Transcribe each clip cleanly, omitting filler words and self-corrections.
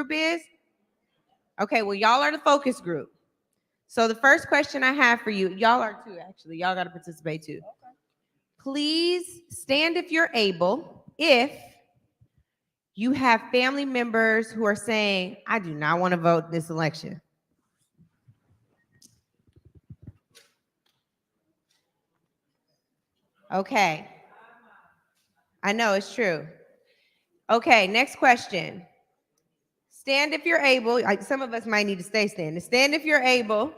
group is? Okay, well, y'all are the focus group. So the first question I have for you, y'all are too, actually. Y'all got to participate too. Okay. Please stand if you're able, if you have family members who are saying, I do not want to vote this election. Okay. I know, it's true. Okay, next question. Stand if you're able. Some of us might need to stay standing. Stand if you're able.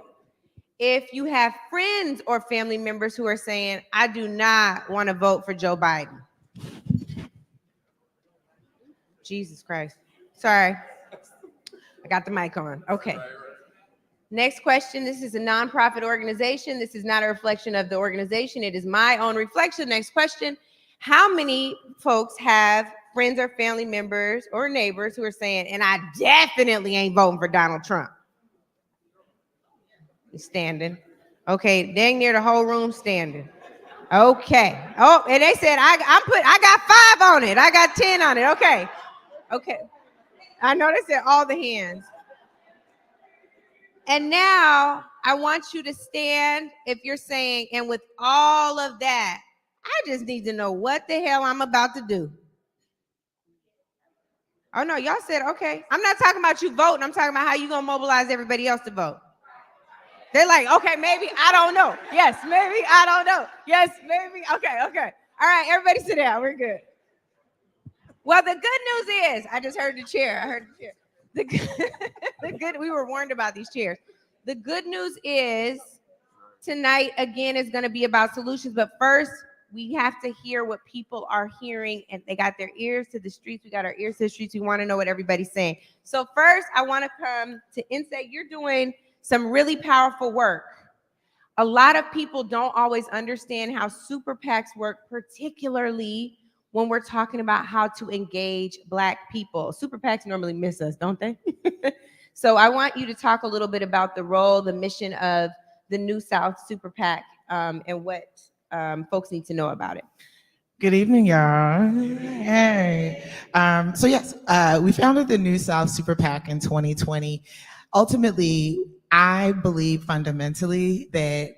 If you have friends or family members who are saying, I do not want to vote for Joe Biden. Jesus Christ. Sorry. I got the mic on. Okay. Next question. This is a nonprofit organization. This is not a reflection of the organization. It is my own reflection. Next question. How many folks have friends or family members or neighbors who are saying, and I definitely ain't voting for Donald Trump? He's standing. Okay, dang near the whole room standing. Okay. Oh, and they said I got 5 on it. I got 10 on it. Okay. Okay. I know they said all the hands. And now I want you to stand if you're saying, and with all of that, I just need to know what the hell I'm about to do. Oh no, y'all said okay. I'm not talking about you voting. I'm talking about how you gonna mobilize everybody else to vote. They're like, okay, maybe, I don't know. Yes, maybe, I don't know. Yes, maybe, okay. All right, everybody sit down, we're good. Well, the good news is, I just heard the chair. We were warned about these chairs. The good news is, tonight, again, is gonna be about solutions, but first, we have to hear what people are hearing, and they got their ears to the streets. We got our ears to the streets. We wanna know what everybody's saying. So first, I wanna come to Insight. You're doing some really powerful work. A lot of people don't always understand how super PACs work, particularly when we're talking about how to engage Black people. Super PACs normally miss us, don't they? So I want you to talk a little bit about the role, the mission of the New South Super PAC, and what folks need to know about it. Good evening, y'all. Hey. So yes, we founded the New South Super PAC in 2020. Ultimately, I believe fundamentally that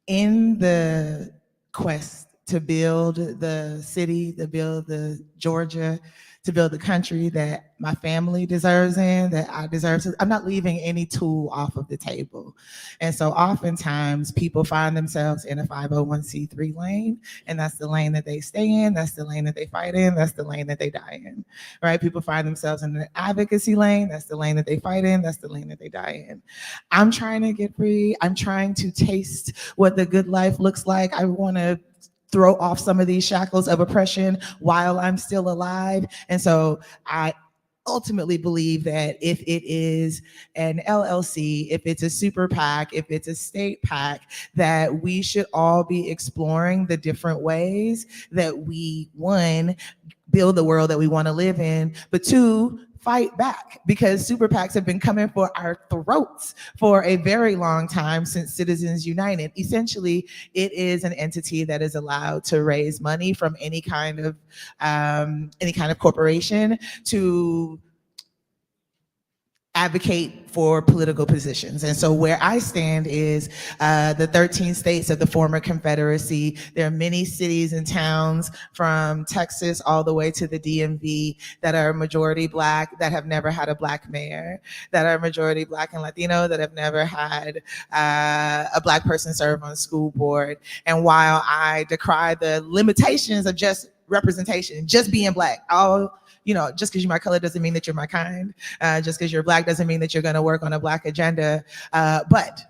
in the quest to build the city, to build the Georgia, to build the country that my family deserves in, that I deserve to, I'm not leaving any tool off of the table. And so oftentimes people find themselves in a 501c3 lane, and that's the lane that they stay in, that's the lane that they fight in, that's the lane that they die in, right? People find themselves in an advocacy lane, that's the lane that they fight in, that's the lane that they die in. I'm trying to get free. I'm trying to taste what the good life looks like. I want to throw off some of these shackles of oppression while I'm still alive. And so I ultimately believe that if it is an LLC, if it's a super PAC, if it's a state PAC, that we should all be exploring the different ways that we, one, build the world that we want to live in, but two, fight back, because super PACs have been coming for our throats for a very long time, since Citizens United. Essentially, it is an entity that is allowed to raise money from any kind of corporation to advocate for political positions. And so where I stand is the 13 states of the former Confederacy. There are many cities and towns from Texas all the way to the DMV that are majority Black, that have never had a Black mayor, that are majority Black and Latino, that have never had a Black person serve on school board. And while I decry the limitations of just representation, just being Black, just because you're my color doesn't mean that you're my kind. Just because you're Black doesn't mean that you're going to work on a Black agenda. But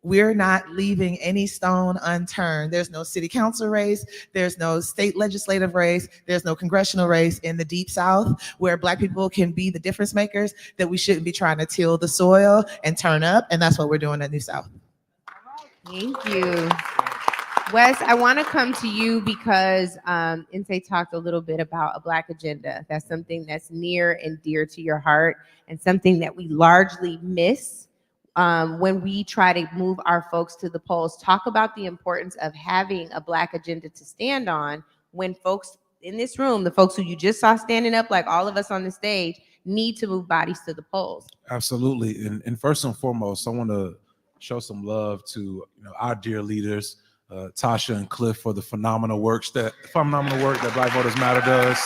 we're not leaving any stone unturned. There's no city council race. There's no state legislative race. There's no congressional race in the Deep South where Black people can be the difference makers, that we shouldn't be trying to till the soil and turn up. And that's what we're doing at New South. Thank you. Wes, I want to come to you because Insay talked a little bit about a Black agenda. That's something that's near and dear to your heart, and something that we largely miss when we try to move our folks to the polls. Talk about the importance of having a Black agenda to stand on when folks in this room, the folks who you just saw standing up like all of us on the stage, need to move bodies to the polls. Absolutely. And first and foremost, I want to show some love to our dear leaders, Tasha and Cliff, for the phenomenal work that Black Voters Matter does.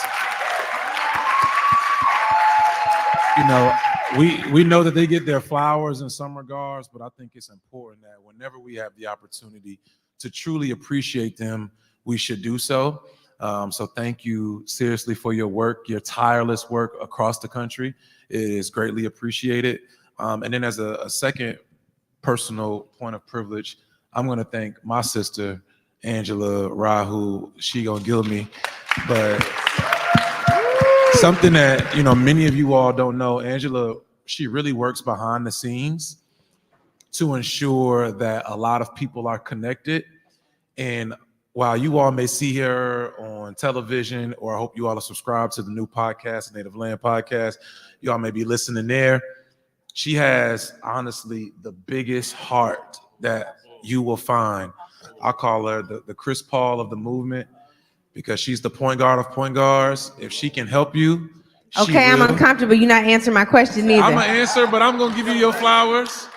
We know that they get their flowers in some regards, but I think it's important that whenever we have the opportunity to truly appreciate them, we should do so. So thank you seriously for your work, your tireless work across the country. It is greatly appreciated. And then as a second personal point of privilege, I'm going to thank my sister, Angela Rahu. She gonna kill me, but something that many of you all don't know, Angela, she really works behind the scenes to ensure that a lot of people are connected. And while you all may see her on television, or I hope you all are subscribed to the new podcast, Native Land Podcast, you all may be listening there. She has honestly the biggest heart that you will find. I call her the Chris Paul of the movement, because she's the point guard of point guards. If she can help you, okay, I'm uncomfortable. You're not answering my question either. I'm gonna answer, but I'm gonna give you your flowers.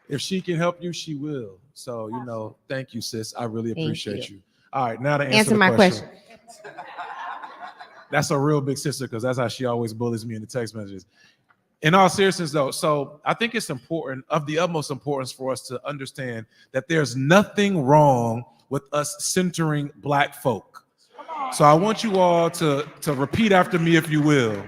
If she can help you, she will. So, thank you, sis. I really appreciate you. All right, now to answer the my question. That's a real big sister, because that's how she always bullies me in the text messages. In all seriousness, though, so I think it's important, of the utmost importance, for us to understand that there's nothing wrong with us centering Black folk. So I want you all to repeat after me, if you will.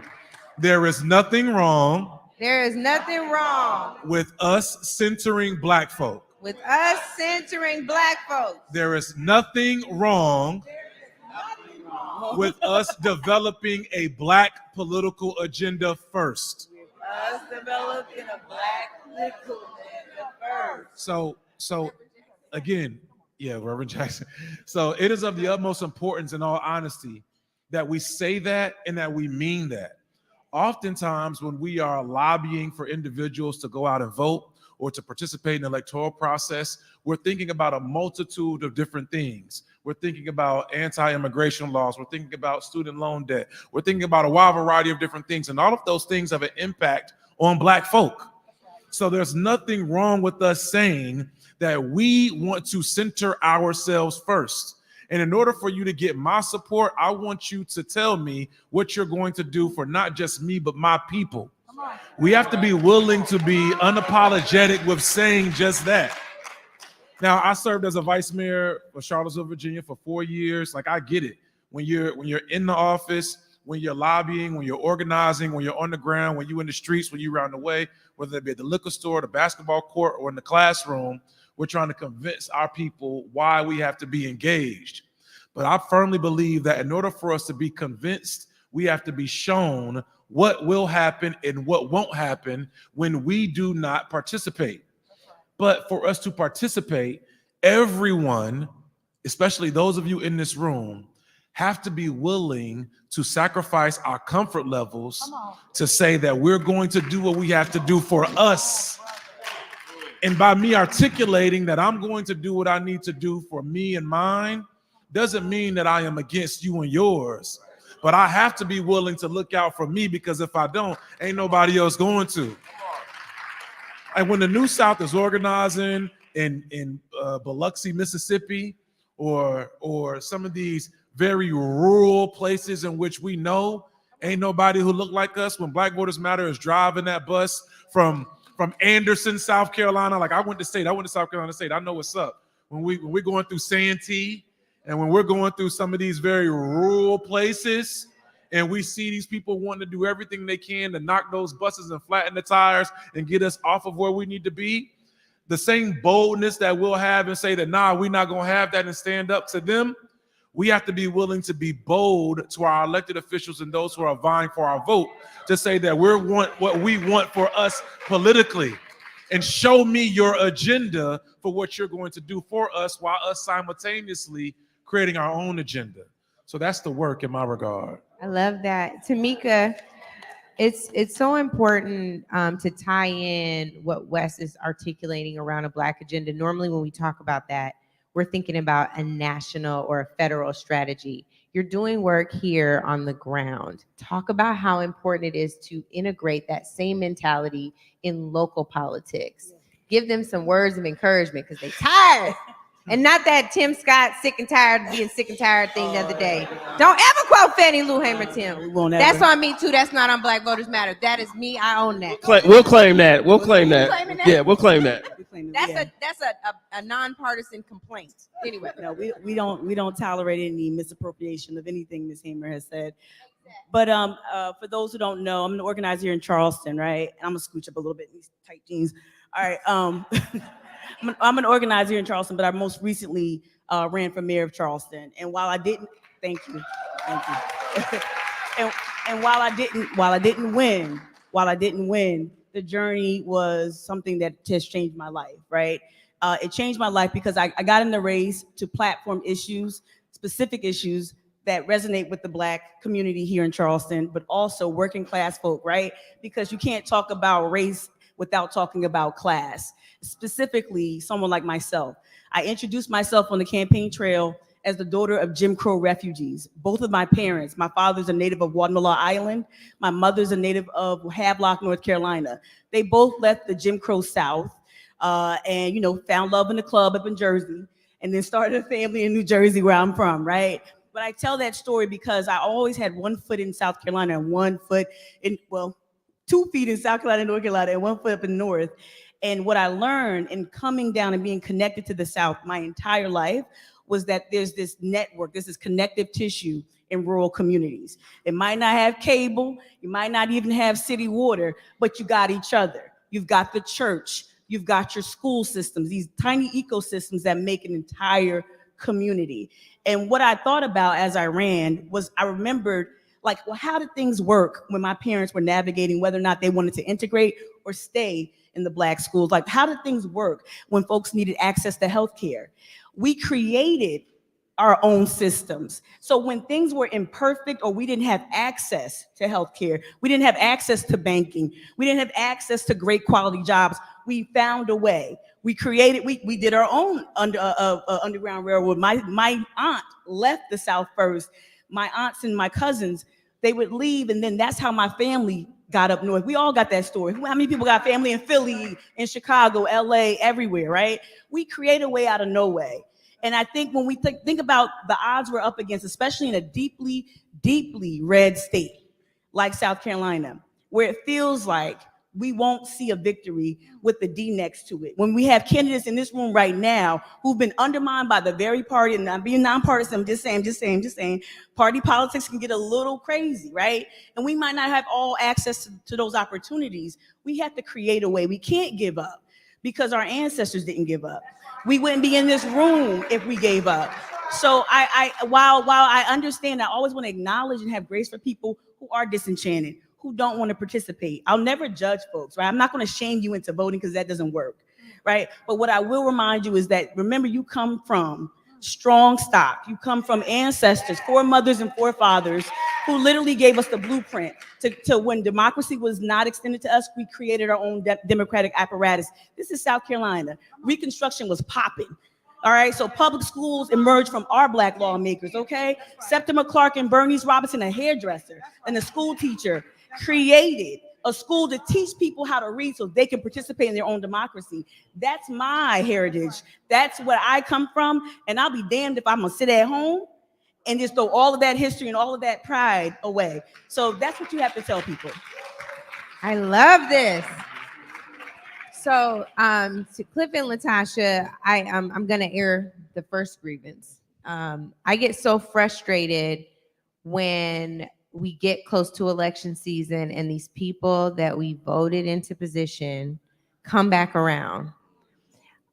There is nothing wrong. There is nothing wrong with us centering Black folk. With us centering Black folks. There is nothing wrong with us developing a Black political agenda first. Us developing a Black political agenda first. So again, yeah, Reverend Jackson. So it is of the utmost importance, in all honesty, that we say that and that we mean that. Oftentimes, when we are lobbying for individuals to go out and vote or to participate in the electoral process, we're thinking about a multitude of different things. We're thinking about anti-immigration laws. We're thinking about student loan debt. We're thinking about a wide variety of different things. And all of those things have an impact on Black folk. So there's nothing wrong with us saying that we want to center ourselves first. And in order for you to get my support, I want you to tell me what you're going to do for not just me, but my people. We have to be willing to be unapologetic with saying just that. Now, I served as a vice mayor of Charlottesville, Virginia for 4 years. Like, I get it. When you're in the office, when you're lobbying, when you're organizing, when you're on the ground, when you're in the streets, when you're around the way, whether it be at the liquor store, the basketball court, or in the classroom, we're trying to convince our people why we have to be engaged. But I firmly believe that in order for us to be convinced, we have to be shown what will happen and what won't happen when we do not participate. But for us to participate, everyone, especially those of you in this room, have to be willing to sacrifice our comfort levels to say that we're going to do what we have to do for us. And by me articulating that I'm going to do what I need to do for me and mine, doesn't mean that I am against you and yours. But I have to be willing to look out for me, because if I don't, ain't nobody else going to. And when the New South is organizing in Biloxi, Mississippi, or some of these very rural places in which we know ain't nobody who look like us, when Black Voters Matter is driving that bus from Anderson, South Carolina, like I went to South Carolina State, I know what's up. When we're going through Santee, and when we're going through some of these very rural places, and we see these people wanting to do everything they can to knock those buses and flatten the tires and get us off of where we need to be, the same boldness that we'll have and say that, nah, we're not going to have that and stand up to them, we have to be willing to be bold to our elected officials and those who are vying for our vote to say that we want what we want for us politically, and show me your agenda for what you're going to do for us, while us simultaneously creating our own agenda. So that's the work in my regard. I love that. Tamika, it's so important to tie in what Wes is articulating around a Black agenda. Normally when we talk about that, we're thinking about a national or a federal strategy. You're doing work here on the ground. Talk about how important it is to integrate that same mentality in local politics. Give them some words of encouragement because they're tired. And not that Tim Scott sick and tired of being sick and tired thing the other day. Don't ever quote Fannie Lou Hamer, Tim. That's on me too. That's not on Black Voters Matter. That is me. I own that. We'll claim that. We'll claim that. Yeah, we'll claim that. That's a nonpartisan complaint. Anyway, no, we don't tolerate any misappropriation of anything Ms. Hamer has said. But for those who don't know, I'm an organizer here in Charleston, right? And I'm gonna scooch up a little bit in these tight jeans. All right. I'm an organizer here in Charleston, but I most recently ran for mayor of Charleston. And while I didn't, thank you. and while I didn't win, the journey was something that has changed my life, right? It changed my life because I got in the race to platform issues, specific issues that resonate with the Black community here in Charleston, but also working class folk, right? Because you can't talk about race without talking about class. Specifically, someone like myself. I introduced myself on the campaign trail as the daughter of Jim Crow refugees. Both of my parents, my father's a native of Guatemala Island, my mother's a native of Havelock, North Carolina. They both left the Jim Crow South and, found love in the club up in Jersey, and then started a family in New Jersey where I'm from, right? But I tell that story because I always had 1 foot in South Carolina and 1 foot in, 2 feet in South Carolina and North Carolina and 1 foot up in the North. And what I learned in coming down and being connected to the South my entire life was that there's this network, there's this connective tissue in rural communities. It might not have cable, you might not even have city water, but you got each other. You've got the church, you've got your school systems, these tiny ecosystems that make an entire community. And what I thought about as I ran was I remembered, how did things work when my parents were navigating whether or not they wanted to integrate or stay in the Black schools? How did things work when folks needed access to healthcare? We created our own systems. So when things were imperfect or we didn't have access to healthcare, we didn't have access to banking, we didn't have access to great quality jobs, we found a way. We created, we did our own Underground Railroad. My aunt left the South first. My aunts and my cousins, they would leave, and then that's how my family got up north. We all got that story. How many people got family in Philly, in Chicago, LA, everywhere, right? We create a way out of no way. And I think when we think about the odds we're up against, especially in a deeply, deeply red state like South Carolina, where it feels like we won't see a victory with the D next to it. When we have candidates in this room right now who've been undermined by the very party, and I'm being nonpartisan, I'm just saying, party politics can get a little crazy, right? And we might not have all access to those opportunities. We have to create a way. We can't give up because our ancestors didn't give up. We wouldn't be in this room if we gave up. So while I understand, I always want to acknowledge and have grace for people who are disenchanted, who don't want to participate. I'll never judge folks, right? I'm not going to shame you into voting because that doesn't work, right? But what I will remind you is that, remember, you come from strong stock. You come from ancestors, foremothers and forefathers who literally gave us the blueprint to when democracy was not extended to us, we created our own democratic apparatus. This is South Carolina. Reconstruction was popping. All right, so public schools emerged from our Black lawmakers, okay? Septima Clark and Bernice Robinson, a hairdresser and a school teacher, created a school to teach people how to read so they can participate in their own democracy. That's my heritage. That's where I come from. And I'll be damned if I'm gonna sit at home and just throw all of that history and all of that pride away. So that's what you have to tell people. I love this. So to Cliff and Latasha, I'm gonna air the first grievance. I get so frustrated when we get close to election season and these people that we voted into position come back around.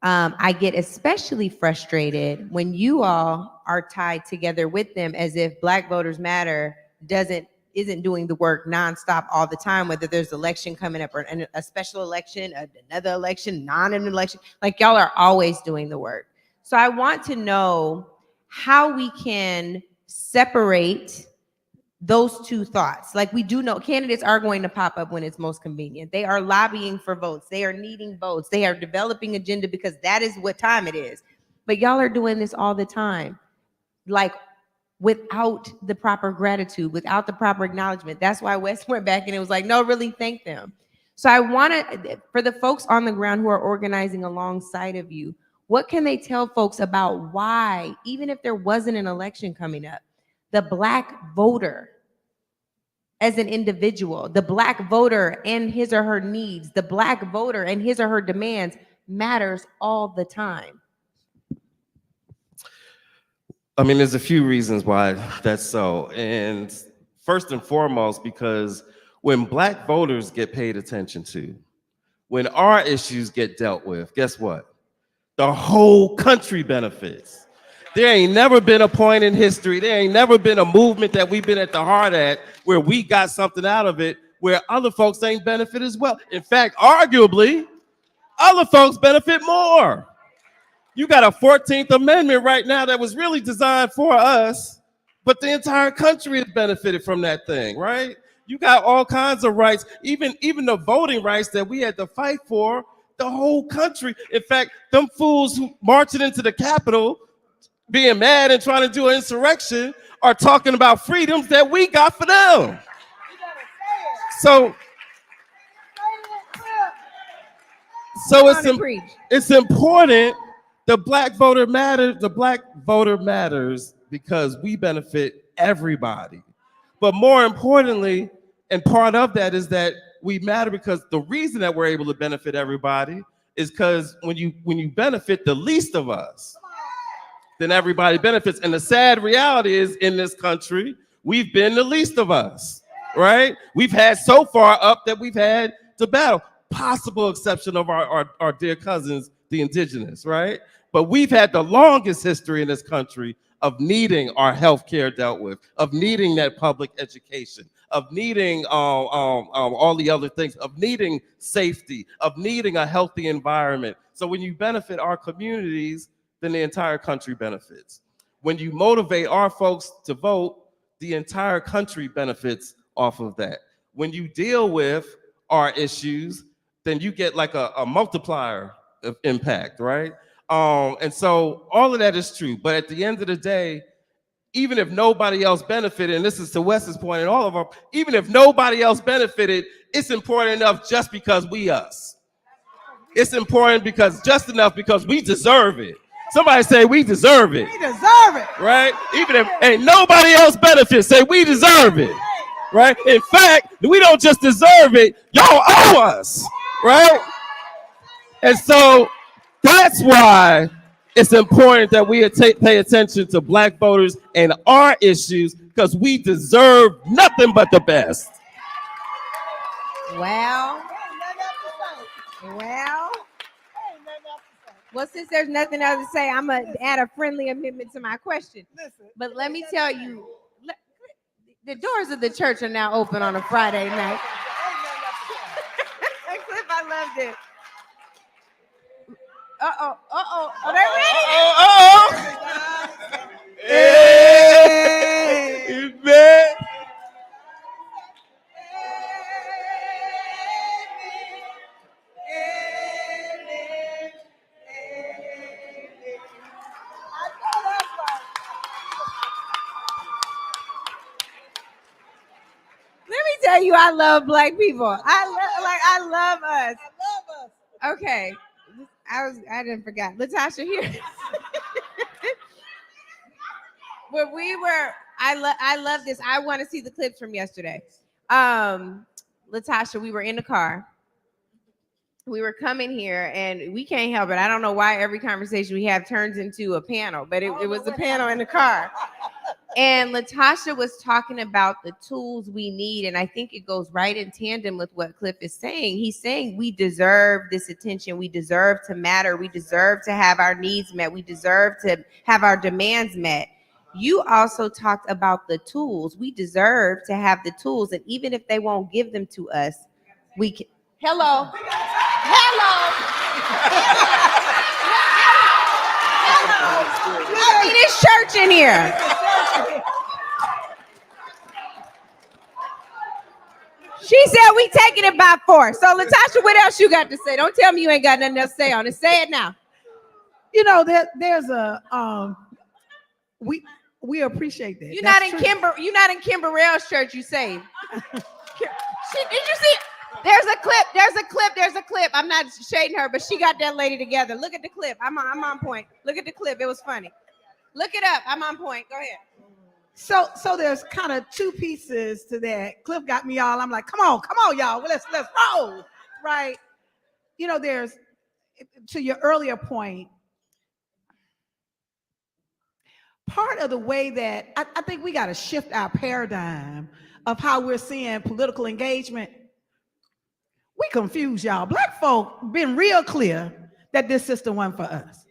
I get especially frustrated when you all are tied together with them as if Black Voters Matter isn't doing the work nonstop all the time, whether there's election coming up or a special election, another election, an election, like y'all are always doing the work. So I want to know how we can separate those two thoughts. Like, we do know candidates are going to pop up when it's most convenient. They are lobbying for votes. They are needing votes. They are developing agenda because that is what time it is. But y'all are doing this all the time. Like, without the proper gratitude, without the proper acknowledgement. That's why Wes went back and it was like, no, really thank them. So I want to, for the folks on the ground who are organizing alongside of you, what can they tell folks about why, even if there wasn't an election coming up, the Black voter as an individual, the Black voter and his or her needs, the Black voter and his or her demands matters all the time? I mean, there's a few reasons why that's so. And first and foremost, because when Black voters get paid attention to, when our issues get dealt with, guess what? The whole country benefits. There ain't never been a point in history, there ain't never been a movement that we've been at the heart at where we got something out of it where other folks ain't benefit as well. In fact, arguably, other folks benefit more. You got a 14th Amendment right now that was really designed for us, but the entire country has benefited from that thing, right? You got all kinds of rights, even the voting rights that we had to fight for, the whole country. In fact, them fools who marching into the Capitol, being mad and trying to do an insurrection, are talking about freedoms that we got for them. So it's important. The Black voter matters. The Black voter matters because we benefit everybody. But more importantly, and part of that is that we matter because the reason that we're able to benefit everybody is because when you benefit the least of us, then everybody benefits. And the sad reality is in this country, we've been the least of us, right? We've had so far up that we've had to battle. Possible exception of our dear cousins, the indigenous, right? But we've had the longest history in this country of needing our health care dealt with, of needing that public education, of needing all the other things, of needing safety, of needing a healthy environment. So when you benefit our communities, then the entire country benefits. When you motivate our folks to vote, the entire country benefits off of that. When you deal with our issues, then you get like a multiplier of impact, right? And so all of that is true. But at the end of the day, even if nobody else benefited, and this is to Wes's point and all of our, even if nobody else benefited, it's important enough just because we us. It's important because just enough because we deserve it. Somebody say we deserve it. We deserve it. Right? Even if ain't nobody else benefits, say we deserve it. Right? In fact, we don't just deserve it, y'all owe us. Right? And so that's why it's important that we pay attention to Black voters and our issues because we deserve nothing but the best. Well, since there's nothing else to say, I'm going to add a friendly amendment to my question. But let me tell you, the doors of the church are now open on a Friday night. Cliff, I loved it. Are they ready? Hey, man. Tell you I love Black people. I love us. Okay. I didn't forget. Latasha here. When we were, I love this. I want to see the clips from yesterday. Latasha, we were in the car. We were coming here and we can't help it. I don't know why every conversation we have turns into a panel, but it was a panel in the car. And Latasha was talking about the tools we need. And I think it goes right in tandem with what Cliff is saying. He's saying we deserve this attention. We deserve to matter. We deserve to have our needs met. We deserve to have our demands met. You also talked about the tools. We deserve to have the tools. And even if they won't give them to us, we can. Hello. I mean, it's church in here. She said we taking it by force. So Latasha, what else you got to say? Don't tell me you ain't got nothing else to say on it. Say it now. You know, there's a we We appreciate that. You're That's not in true. You're not in Kim Burrell's church. You saved. Did you see? There's a clip. I'm not shading her, but she got that lady together. Look at the clip. I'm on point. Look at the clip. It was funny. Look it up. I'm on point. Go ahead. So there's kind of two pieces to that. Cliff got me all. I'm like, come on, y'all. Well, let's roll, right? You know, there's, to your earlier point, part of the way that I think we got to shift our paradigm of how we're seeing political engagement. We confuse y'all. Black folk been real clear that this system wasn't for us.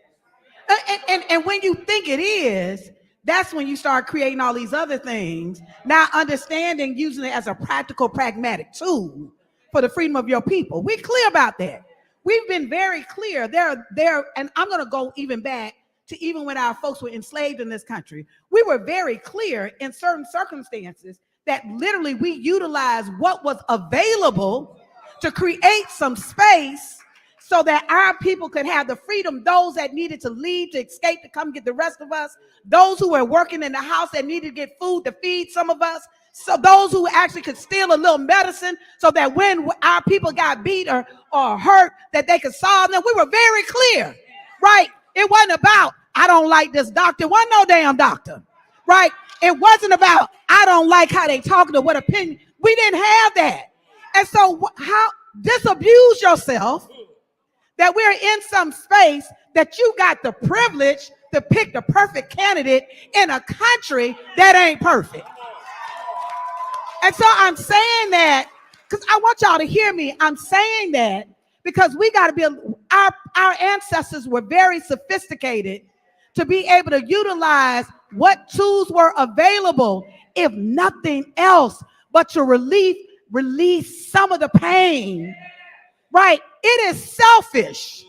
And when you think it is, that's when you start creating all these other things, not understanding using it as a practical, pragmatic tool for the freedom of your people. We're clear about that. We've been very clear. There, and I'm going to go even back to even when our folks were enslaved in this country. We were very clear in certain circumstances that literally we utilized what was available to create some space so that our people could have the freedom, those that needed to leave, to escape, to come get the rest of us, those who were working in the house that needed to get food to feed some of us, so those who actually could steal a little medicine so that when our people got beat or hurt, that they could solve them. We were very clear, right? It wasn't about, I don't like this doctor. It wasn't no damn doctor, right? It wasn't about, I don't like how they talking or what opinion. We didn't have that. And so how disabuse yourself that we're in some space that you got the privilege to pick the perfect candidate in a country that ain't perfect. And so I'm saying that because I want y'all to hear me. I'm saying that because we got to be, our ancestors were very sophisticated to be able to utilize what tools were available, if nothing else, but to release some of the pain, right? It is selfish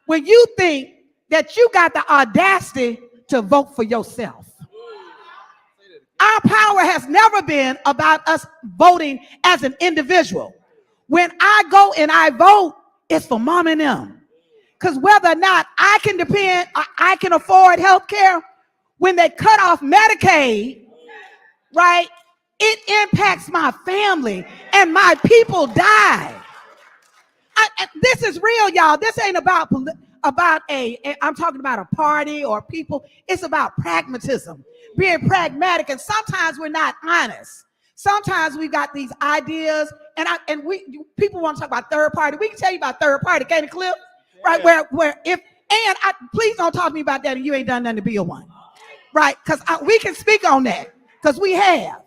when you think that you got the audacity to vote for yourself. Our power has never been about us voting as an individual. When I go and I vote, it's for mom and them. Because whether or not I can depend, or I can afford health care, when they cut off Medicaid, right, it impacts my family and my people die. This is real, y'all. This ain't about I'm talking about a party or people. It's about pragmatism, being pragmatic. And sometimes we're not honest. Sometimes we got these ideas, and people want to talk about third party. We can tell you about third party, can't it, Cliff? Right, please don't talk to me about that and you ain't done nothing to be a one. Right, because we can speak on that, because we have.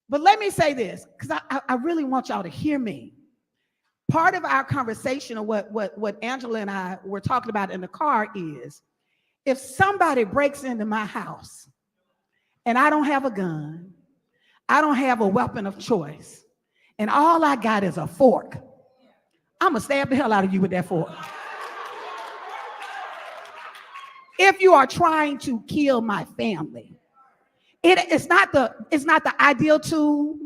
But let me say this, because I really want y'all to hear me. Part of our conversation, or what Angela and I were talking about in the car, is if somebody breaks into my house and I don't have a gun, I don't have a weapon of choice, and all I got is a fork, I'm gonna stab the hell out of you with that fork. If you are trying to kill my family, it's not the ideal tool.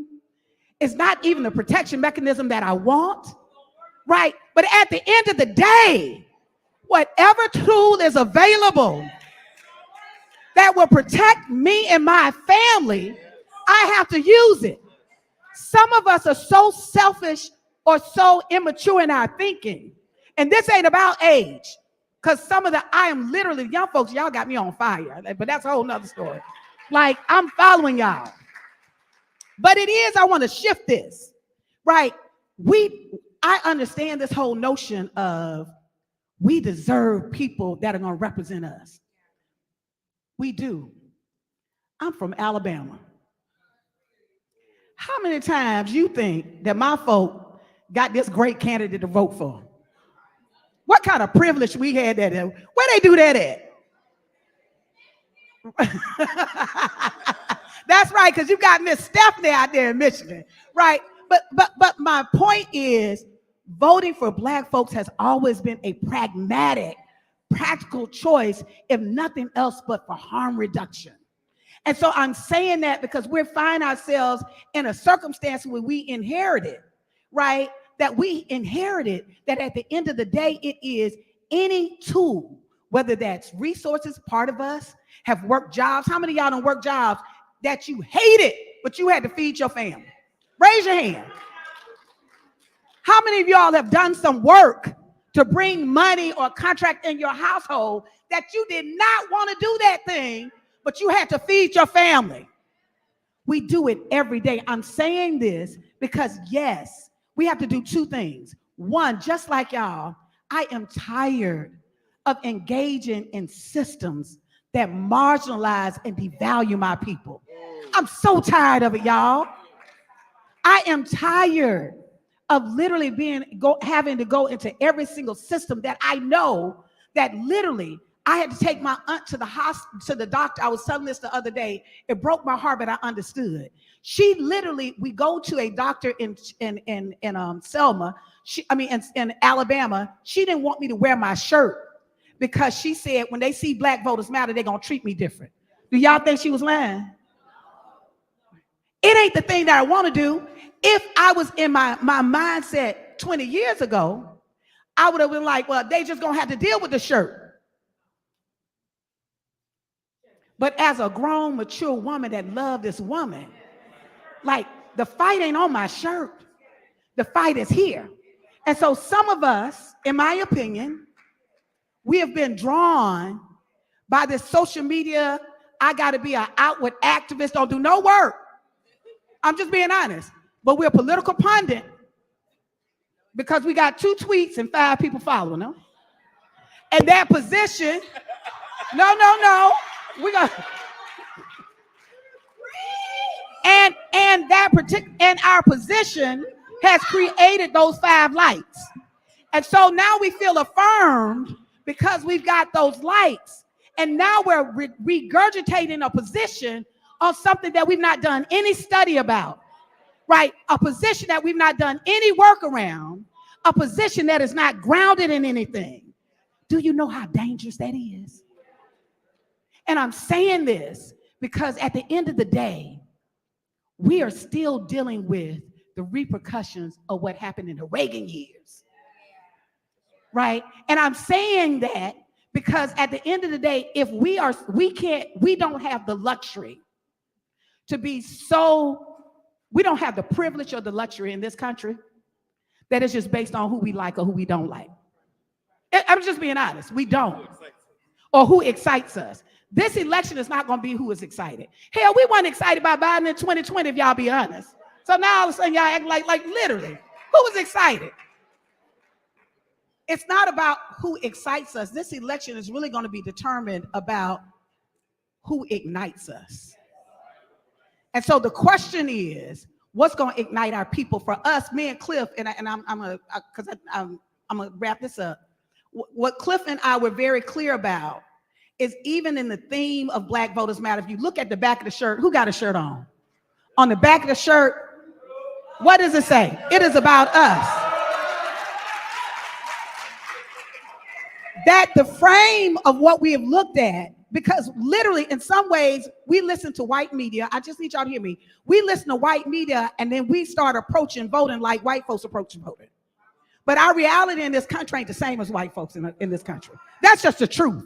It's not even the protection mechanism that I want, right? But at the end of the day, whatever tool is available that will protect me and my family, I have to use it. Some of us are so selfish or so immature in our thinking. And this ain't about age. Because I am literally, young folks, y'all got me on fire. But that's a whole nother story. Like, I'm following y'all. But it is, I want to shift this, right? I understand this whole notion of we deserve people that are going to represent us. We do. I'm from Alabama. How many times you think that my folk got this great candidate to vote for? What kind of privilege we had that? Where they do that at? That's right, because you got Miss Stephanie out there in Michigan, right? But my point is, voting for Black folks has always been a pragmatic, practical choice, if nothing else but for harm reduction. And so I'm saying that because we find ourselves in a circumstance where we inherited, right? That we inherited that at the end of the day, it is any tool, whether that's resources, part of us have worked jobs. How many of y'all don't work jobs that you hated, but you had to feed your family? Raise your hand. How many of y'all have done some work to bring money or contract in your household that you did not want to do that thing, but you had to feed your family? We do it every day. I'm saying this because, yes, we have to do two things. One, just like y'all, I am tired of engaging in systems that marginalize and devalue my people. I'm so tired of it, y'all. I am tired of literally having to go into every single system that I know that literally I had to take my aunt to the doctor. I was telling this the other day. It broke my heart, but I understood. She literally, we go to a doctor in Selma. In Alabama. She didn't want me to wear my shirt because she said when they see Black Voters Matter, they're gonna treat me different. Do y'all think she was lying? It ain't the thing that I want to do. If I was in my mindset 20 years ago, I would have been like, well, they just gonna have to deal with the shirt. But as a grown, mature woman that loved this woman, like, the fight ain't on my shirt. The fight is here. And so some of us, in my opinion, we have been drawn by this social media. I got to be an outward activist, don't do no work. I'm just being honest. But we're a political pundit because we got 2 tweets and 5 people following them. And that position, no. We got and our position has created those 5 likes. And so now we feel affirmed because we've got those likes. And now we're regurgitating a position on something that we've not done any study about, right? A position that we've not done any work around, a position that is not grounded in anything. Do you know how dangerous that is? And I'm saying this because at the end of the day, we are still dealing with the repercussions of what happened in the Reagan years, right? And I'm saying that because at the end of the day, if we don't have the luxury to be we don't have the privilege or the luxury in this country that is just based on who we like or who we don't like. I'm just being honest. We don't. Or who excites us. This election is not going to be who is excited. Hell, we weren't excited by Biden in 2020, if y'all be honest. So now all of a sudden y'all act like literally, who was excited? It's not about who excites us. This election is really going to be determined about who ignites us. And so the question is, what's going to ignite our people? For us, me and Cliff, I'm gonna wrap this up. What Cliff and I were very clear about is even in the theme of Black Voters Matter, if you look at the back of the shirt, who got a shirt on? On the back of the shirt, what does it say? It is about us. That the frame of what we have looked at, because literally in some ways we listen to white media. I just need y'all to hear me. We listen to white media and then we start approaching voting like white folks approach voting. But our reality in this country ain't the same as white folks in this country. That's just the truth,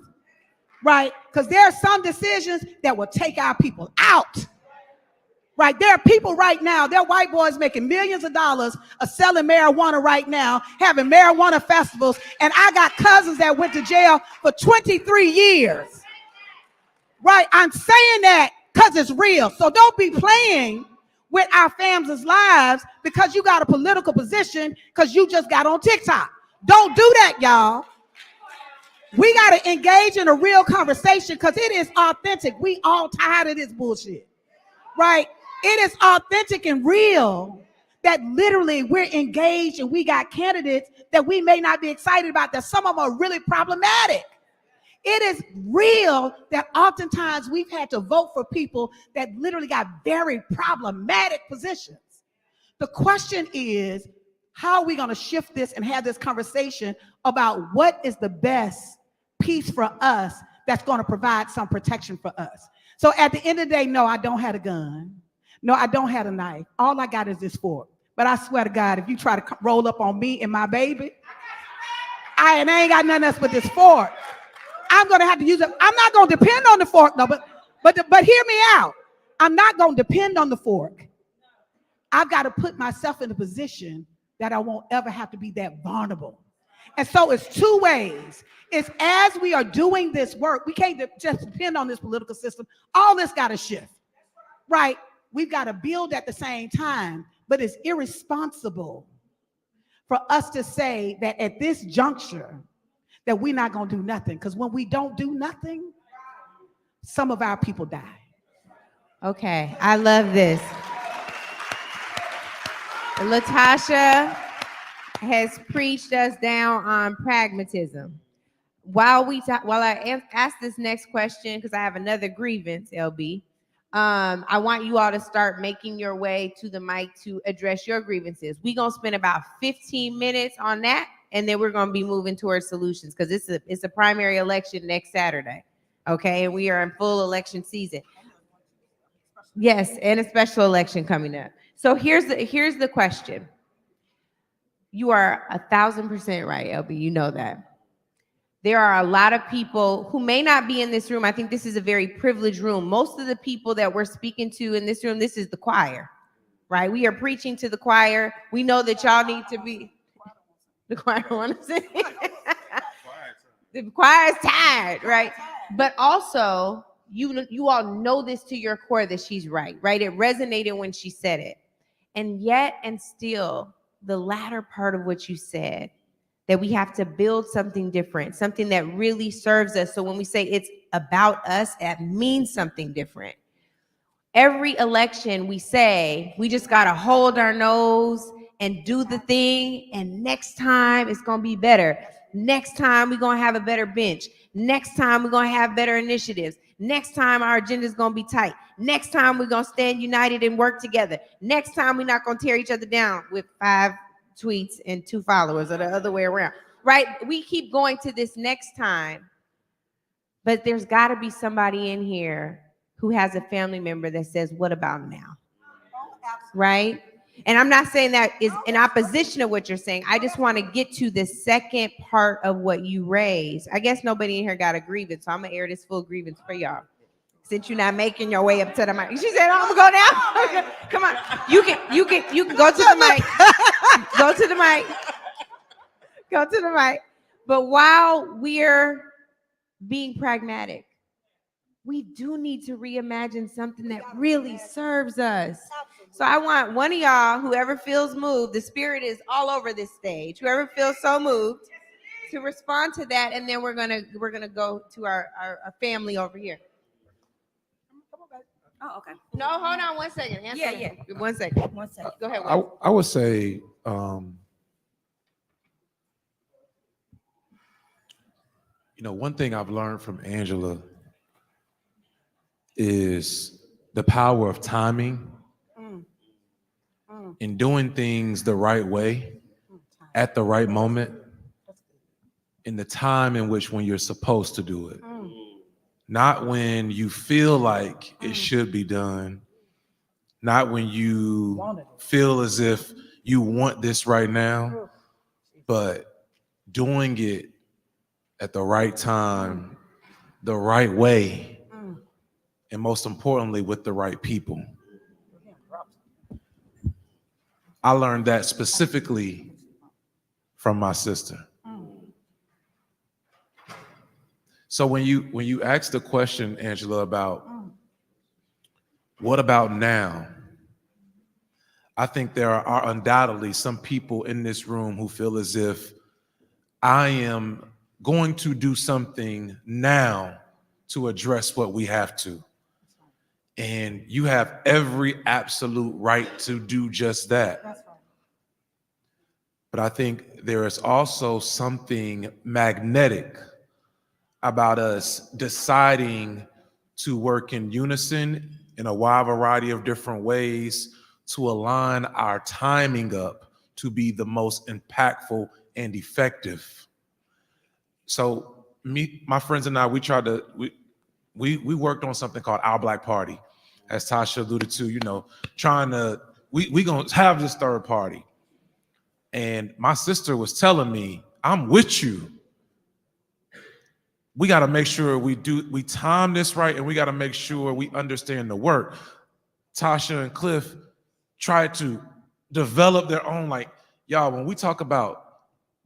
right? Because there are some decisions that will take our people out, right? There are people right now, there are white boys making millions of dollars of selling marijuana right now, having marijuana festivals, and I got cousins that went to jail for 23 years, right? I'm saying that because it's real. So don't be playing with our families' lives because you got a political position because you just got on TikTok. Don't do that, y'all. We got to engage in a real conversation because it is authentic. We all tired of this bullshit, right? It is authentic and real that literally we're engaged and we got candidates that we may not be excited about, that some of them are really problematic. It is real that oftentimes we've had to vote for people that literally got very problematic positions. The question is, how are we going to shift this and have this conversation about what is the best piece for us that's going to provide some protection for us? So at the end of the day, no, I don't have a gun. No, I don't have a knife. All I got is this fork. But I swear to God, if you try to roll up on me and my baby, I ain't got nothing else but this fork. I'm going to have to use it. I'm not going to depend on the fork, though, but hear me out. I'm not going to depend on the fork. I've got to put myself in a position that I won't ever have to be that vulnerable. And so it's two ways. It's as we are doing this work, we can't just depend on this political system. All this got to shift, right? We've got to build at the same time, but it's irresponsible for us to say that at this juncture that we're not going to do nothing, because when we don't do nothing, some of our people die. Okay, I love this. Latasha has preached us down on pragmatism. While I ask this next question, because I have another grievance, LB, I want you all to start making your way to the mic to address your grievances. We're going to spend about 15 minutes on that, and then we're going to be moving towards solutions, because it's a primary election next Saturday, okay? And we are in full election season. Yes, and a special election coming up. So here's the question. You are 1,000% right, LB. You know that. There are a lot of people who may not be in this room. I think this is a very privileged room. Most of the people that we're speaking to in this room, this is the choir, right? We are preaching to the choir. We know that y'all need to be. The choir don't want to sing. The choir is tired, right? But also, you all know this to your core that she's right? It resonated when she said it. And yet and still, the latter part of what you said, that we have to build something different, something that really serves us. So when we say it's about us, it means something different. Every election we say, we just got to hold our nose and do the thing, and next time it's going to be better. Next time we're going to have a better bench. Next time we're going to have better initiatives. Next time our agenda is going to be tight. Next time we're going to stand united and work together. Next time we're not going to tear each other down with 5 tweets and 2 followers, or the other way around, right? We keep going to this next time, but there's got to be somebody in here who has a family member that says, what about now? Right? And I'm not saying that is in opposition to what you're saying. I just want to get to the second part of what you raised. I guess nobody in here got a grievance, so I'm going to air this full grievance for y'all, since you're not making your way up to the mic. She said, oh, I'm going to go down. Come on. You can go to the mic. Go to the mic. Go to the mic. But while we're being pragmatic, we do need to reimagine something that really serves us. So I want one of y'all, whoever feels moved, the spirit is all over this stage, whoever feels so moved, to respond to that, and then we're gonna go to our family over here. Oh, okay. No, hold on 1 second. Yeah. 1 second. 1 second. Go ahead. I would say, one thing I've learned from Angela is the power of timing and doing things the right way at the right moment, in the time in which when you're supposed to do it. Not when you feel like it should be done, not when you feel as if you want this right now, but doing it at the right time, the right way, and most importantly, with the right people. I learned that specifically from my sister. So when you ask the question, Angela, about what about now, I think there are undoubtedly some people in this room who feel as if I am going to do something now to address what we have to. And you have every absolute right to do just that. But I think there is also something magnetic about us deciding to work in unison in a wide variety of different ways to align our timing up to be the most impactful and effective. So my friends and I, we worked on something called Our Black Party, as Tasha alluded to, we gonna have this third party. And my sister was telling me, I'm with you. we got to make sure we time this right, and we got to make sure we understand the work. Tasha and Cliff tried to develop their own, like, y'all, when we talk about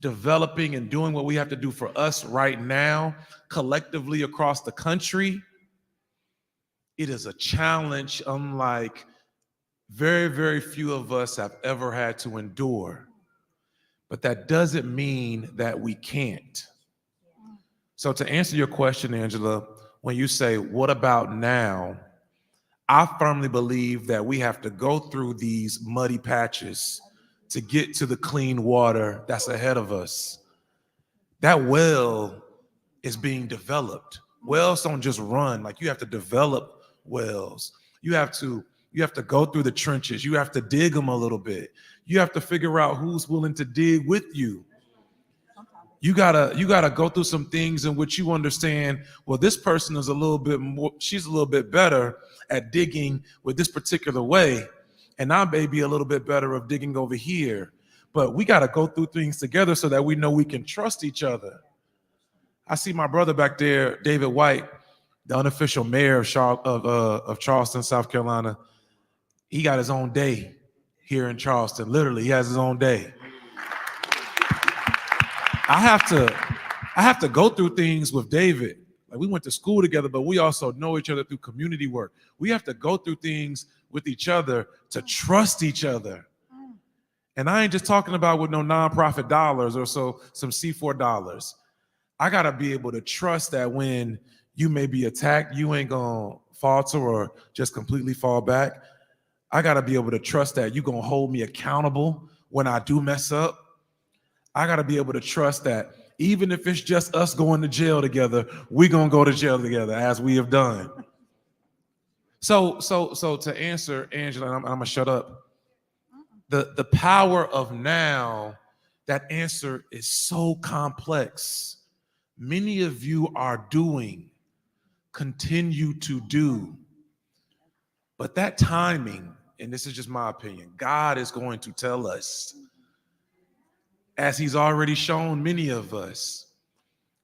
developing and doing what we have to do for us right now, collectively across the country, it is a challenge unlike very, very few of us have ever had to endure. But that doesn't mean that we can't. So to answer your question, Angela, when you say, what about now? I firmly believe that we have to go through these muddy patches to get to the clean water that's ahead of us. That well is being developed. Wells don't just run. Like, you have to develop wells. You have to go through the trenches. You have to dig them a little bit. You have to figure out who's willing to dig with you. You gotta go through some things in which you understand, well, this person is a little bit more, she's a little bit better at digging with this particular way, and I may be a little bit better of digging over here. But we gotta go through things together so that we know we can trust each other. I see my brother back there, David White, the unofficial mayor of Charleston, South Carolina. He got his own day here in Charleston. Literally, he has his own day. I have to go through things with David. Like, we went to school together, but we also know each other through community work. We have to go through things with each other to trust each other. And I ain't just talking about with no nonprofit dollars or some C4 dollars. I gotta be able to trust that when you may be attacked, you ain't gonna falter or just completely fall back. I gotta be able to trust that you're gonna hold me accountable when I do mess up. I got to be able to trust that even if it's just us going to jail together, we're going to go to jail together, as we have done. So to answer Angela, and I'm going to shut up. The power of now, that answer is so complex. Many of you are doing, continue to do. But that timing, and this is just my opinion, God is going to tell us, as he's already shown many of us.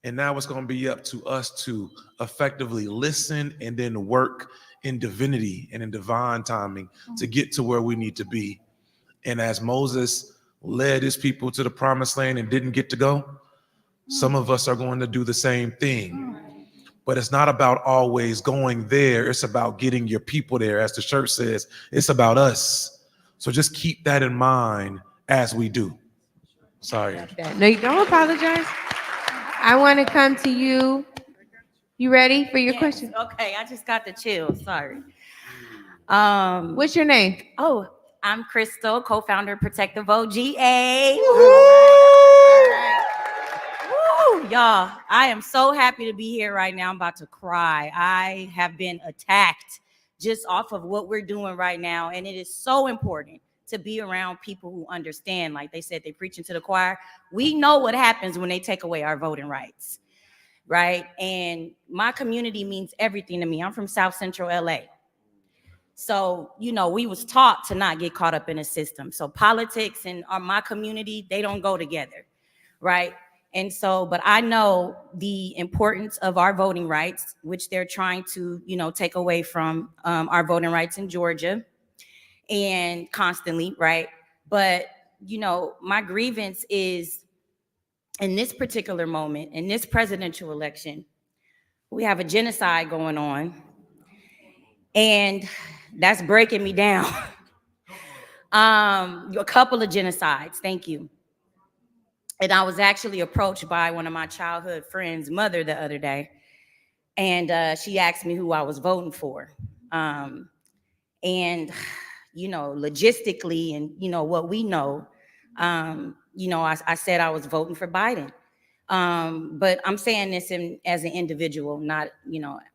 And now it's going to be up to us to effectively listen and then work in divinity and in divine timing to get to where we need to be. And as Moses led his people to the promised land and didn't get to go, some of us are going to do the same thing. But it's not about always going there. It's about getting your people there. As the church says, it's about us. So just keep that in mind as we do. Sorry. No, you don't apologize. I want to come to you. You ready for your question? Okay, I just got the chills. Sorry. What's your name? Oh, I'm Crystal, co-founder of Protective OGA. Woo, y'all, I am so happy to be here right now. I'm about to cry. I have been attacked just off of what we're doing right now, and it is so important to be around people who understand. Like they said, they preaching to the choir. We know what happens when they take away our voting rights, right? And my community means everything to me. I'm from South Central LA. So, we was taught to not get caught up in a system. So politics and my community, they don't go together, right? And so, but I know the importance of our voting rights, which they're trying to, take away from our voting rights in Georgia. And constantly, right? But, my grievance is in this particular moment, in this presidential election, we have a genocide going on, and that's breaking me down. A couple of genocides, thank you. And I was actually approached by one of my childhood friends' mother the other day, and she asked me who I was voting for. And logistically and, what we know, I said I was voting for Biden. But I'm saying this as an individual, not,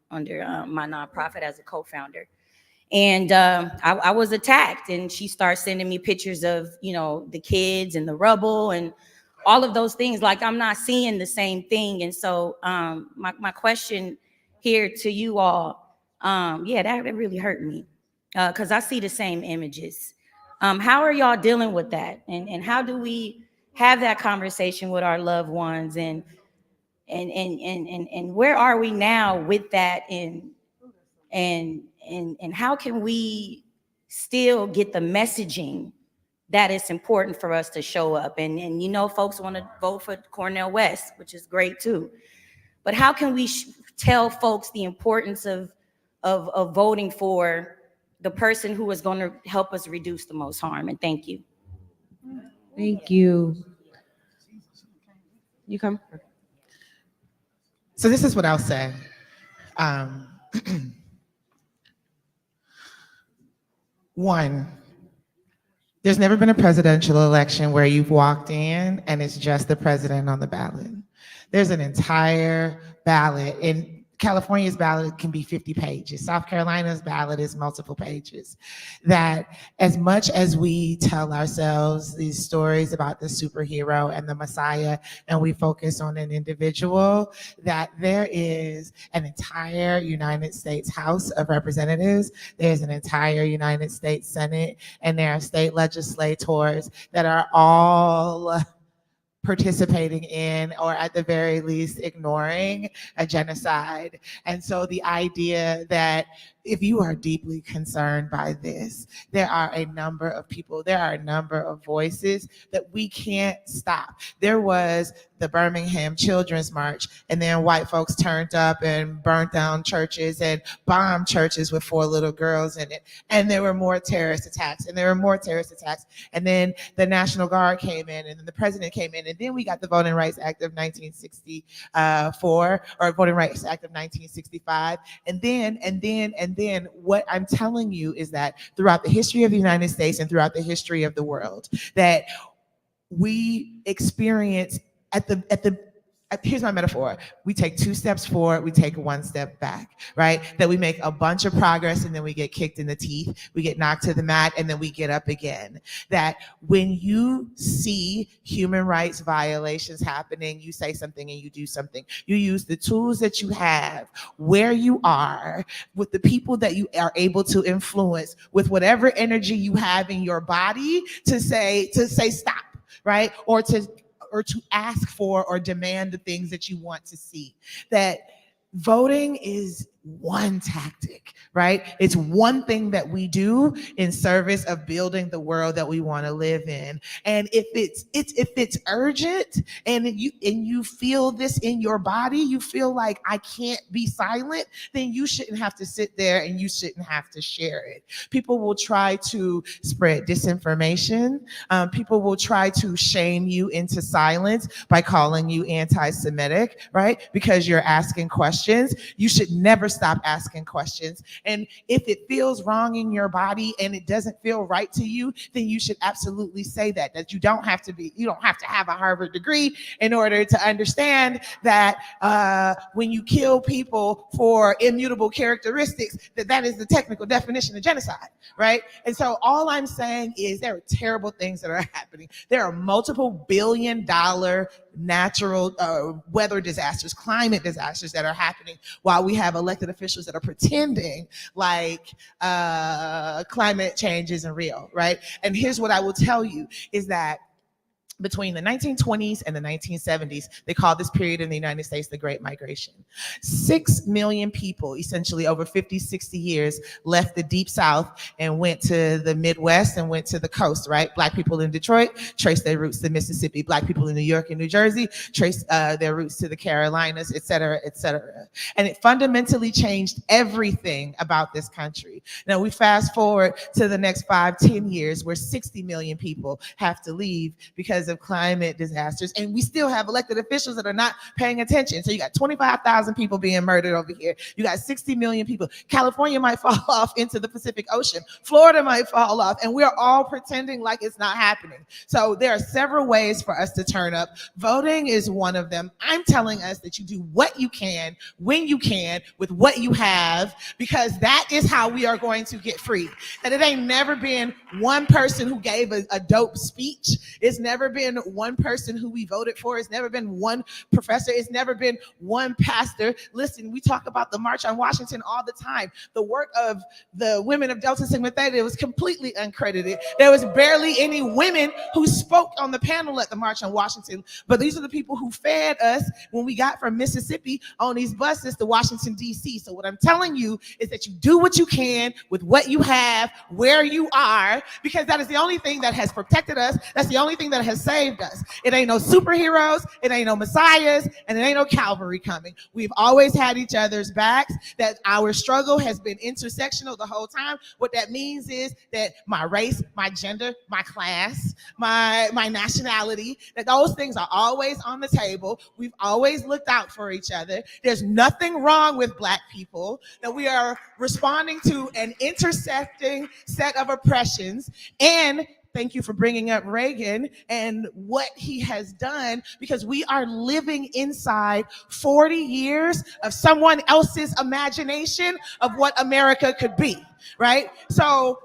under my nonprofit as a co-founder. And I was attacked, and she started sending me pictures of, the kids and the rubble and all of those things. Like, I'm not seeing the same thing. And so my question here to you all, that really hurt me. Because I see the same images. How are y'all dealing with that? And how do we have that conversation with our loved ones and and where are we now with that? And how can we still get the messaging that it's important for us to show up? And you know, folks want to vote for Cornel West, which is great too. But how can we tell folks the importance of voting for the person who is going to help us reduce the most harm? And thank you. Thank you. You come. So this is what I'll say. One, there's never been a presidential election where you've walked in and it's just the president on the ballot. There's an entire ballot. In California's ballot can be 50 pages. South Carolina's ballot is multiple pages. That as much as we tell ourselves these stories about the superhero and the Messiah, and we focus on an individual, that there is an entire United States House of Representatives, there's an entire United States Senate, and there are state legislators that are all participating in, or at the very least ignoring, a genocide. And so the idea that if you are deeply concerned by this, there are a number of people, there are a number of voices that we can't stop. There was the Birmingham Children's March, and then white folks turned up and burnt down churches and bombed churches with 4 little girls in it. And there were more terrorist attacks, and there were more terrorist attacks. And then the National Guard came in, and then the president came in, and then we got the Voting Rights Act of 1964, or Voting Rights Act of 1965. And then what I'm telling you is that throughout the history of the United States and throughout the history of the world, that we experience here's my metaphor. We take 2 steps forward, we take 1 step back, right? That we make a bunch of progress and then we get kicked in the teeth, we get knocked to the mat, and then we get up again. That when you see human rights violations happening, you say something and you do something. You use the tools that you have, where you are, with the people that you are able to influence, with whatever energy you have in your body to say stop, right? Or to ask for or demand the things that you want to see. That voting is one tactic, right? It's one thing that we do in service of building the world that we want to live in. And if it's urgent and you feel this in your body, you feel like I can't be silent, then you shouldn't have to sit there and you shouldn't have to share it. People will try to spread disinformation. People will try to shame you into silence by calling you anti-Semitic, right? Because you're asking questions. You should never stop asking questions. And if it feels wrong in your body and it doesn't feel right to you, then you should absolutely say that you don't have to have a Harvard degree in order to understand that when you kill people for immutable characteristics, that is the technical definition of genocide, right? And so all I'm saying is there are terrible things that are happening. There are multiple $billion-dollar natural weather disasters, climate disasters that are happening while we have elected officials that are pretending like climate change isn't real, right? And here's what I will tell you is that between the 1920s and the 1970s, they called this period in the United States the Great Migration. 6 million people, essentially over 50, 60 years, left the Deep South and went to the Midwest and went to the coast, right? Black people in Detroit traced their roots to Mississippi. Black people in New York and New Jersey traced their roots to the Carolinas, et cetera, et cetera. And it fundamentally changed everything about this country. Now we fast forward to the next 5, 10 years where 60 million people have to leave because of climate disasters, and we still have elected officials that are not paying attention. So you got 25,000 people being murdered over here. You got 60 million people. California might fall off into the Pacific Ocean. Florida might fall off, and we're all pretending like it's not happening. So there are several ways for us to turn up. Voting is one of them. I'm telling us that you do what you can, when you can, with what you have, because that is how we are going to get free. And it ain't never been one person who gave a dope speech. It's never been one person who we voted for. It's never been one professor. It's never been one pastor. Listen, we talk about the March on Washington all the time. The work of the women of Delta Sigma Theta was completely uncredited. There was barely any women who spoke on the panel at the March on Washington, but these are the people who fed us when we got from Mississippi on these buses to Washington, D.C. So what I'm telling you is that you do what you can with what you have, where you are, because that is the only thing that has protected us. That's the only thing that has saved us. It ain't no superheroes, it ain't no messiahs, and it ain't no cavalry coming. We've always had each other's backs, that our struggle has been intersectional the whole time. What that means is that my race, my gender, my class, my nationality, that those things are always on the table. We've always looked out for each other. There's nothing wrong with Black people, that we are responding to an intersecting set of oppressions. And thank you for bringing up Reagan and what he has done, because we are living inside 40 years of someone else's imagination of what America could be, right? So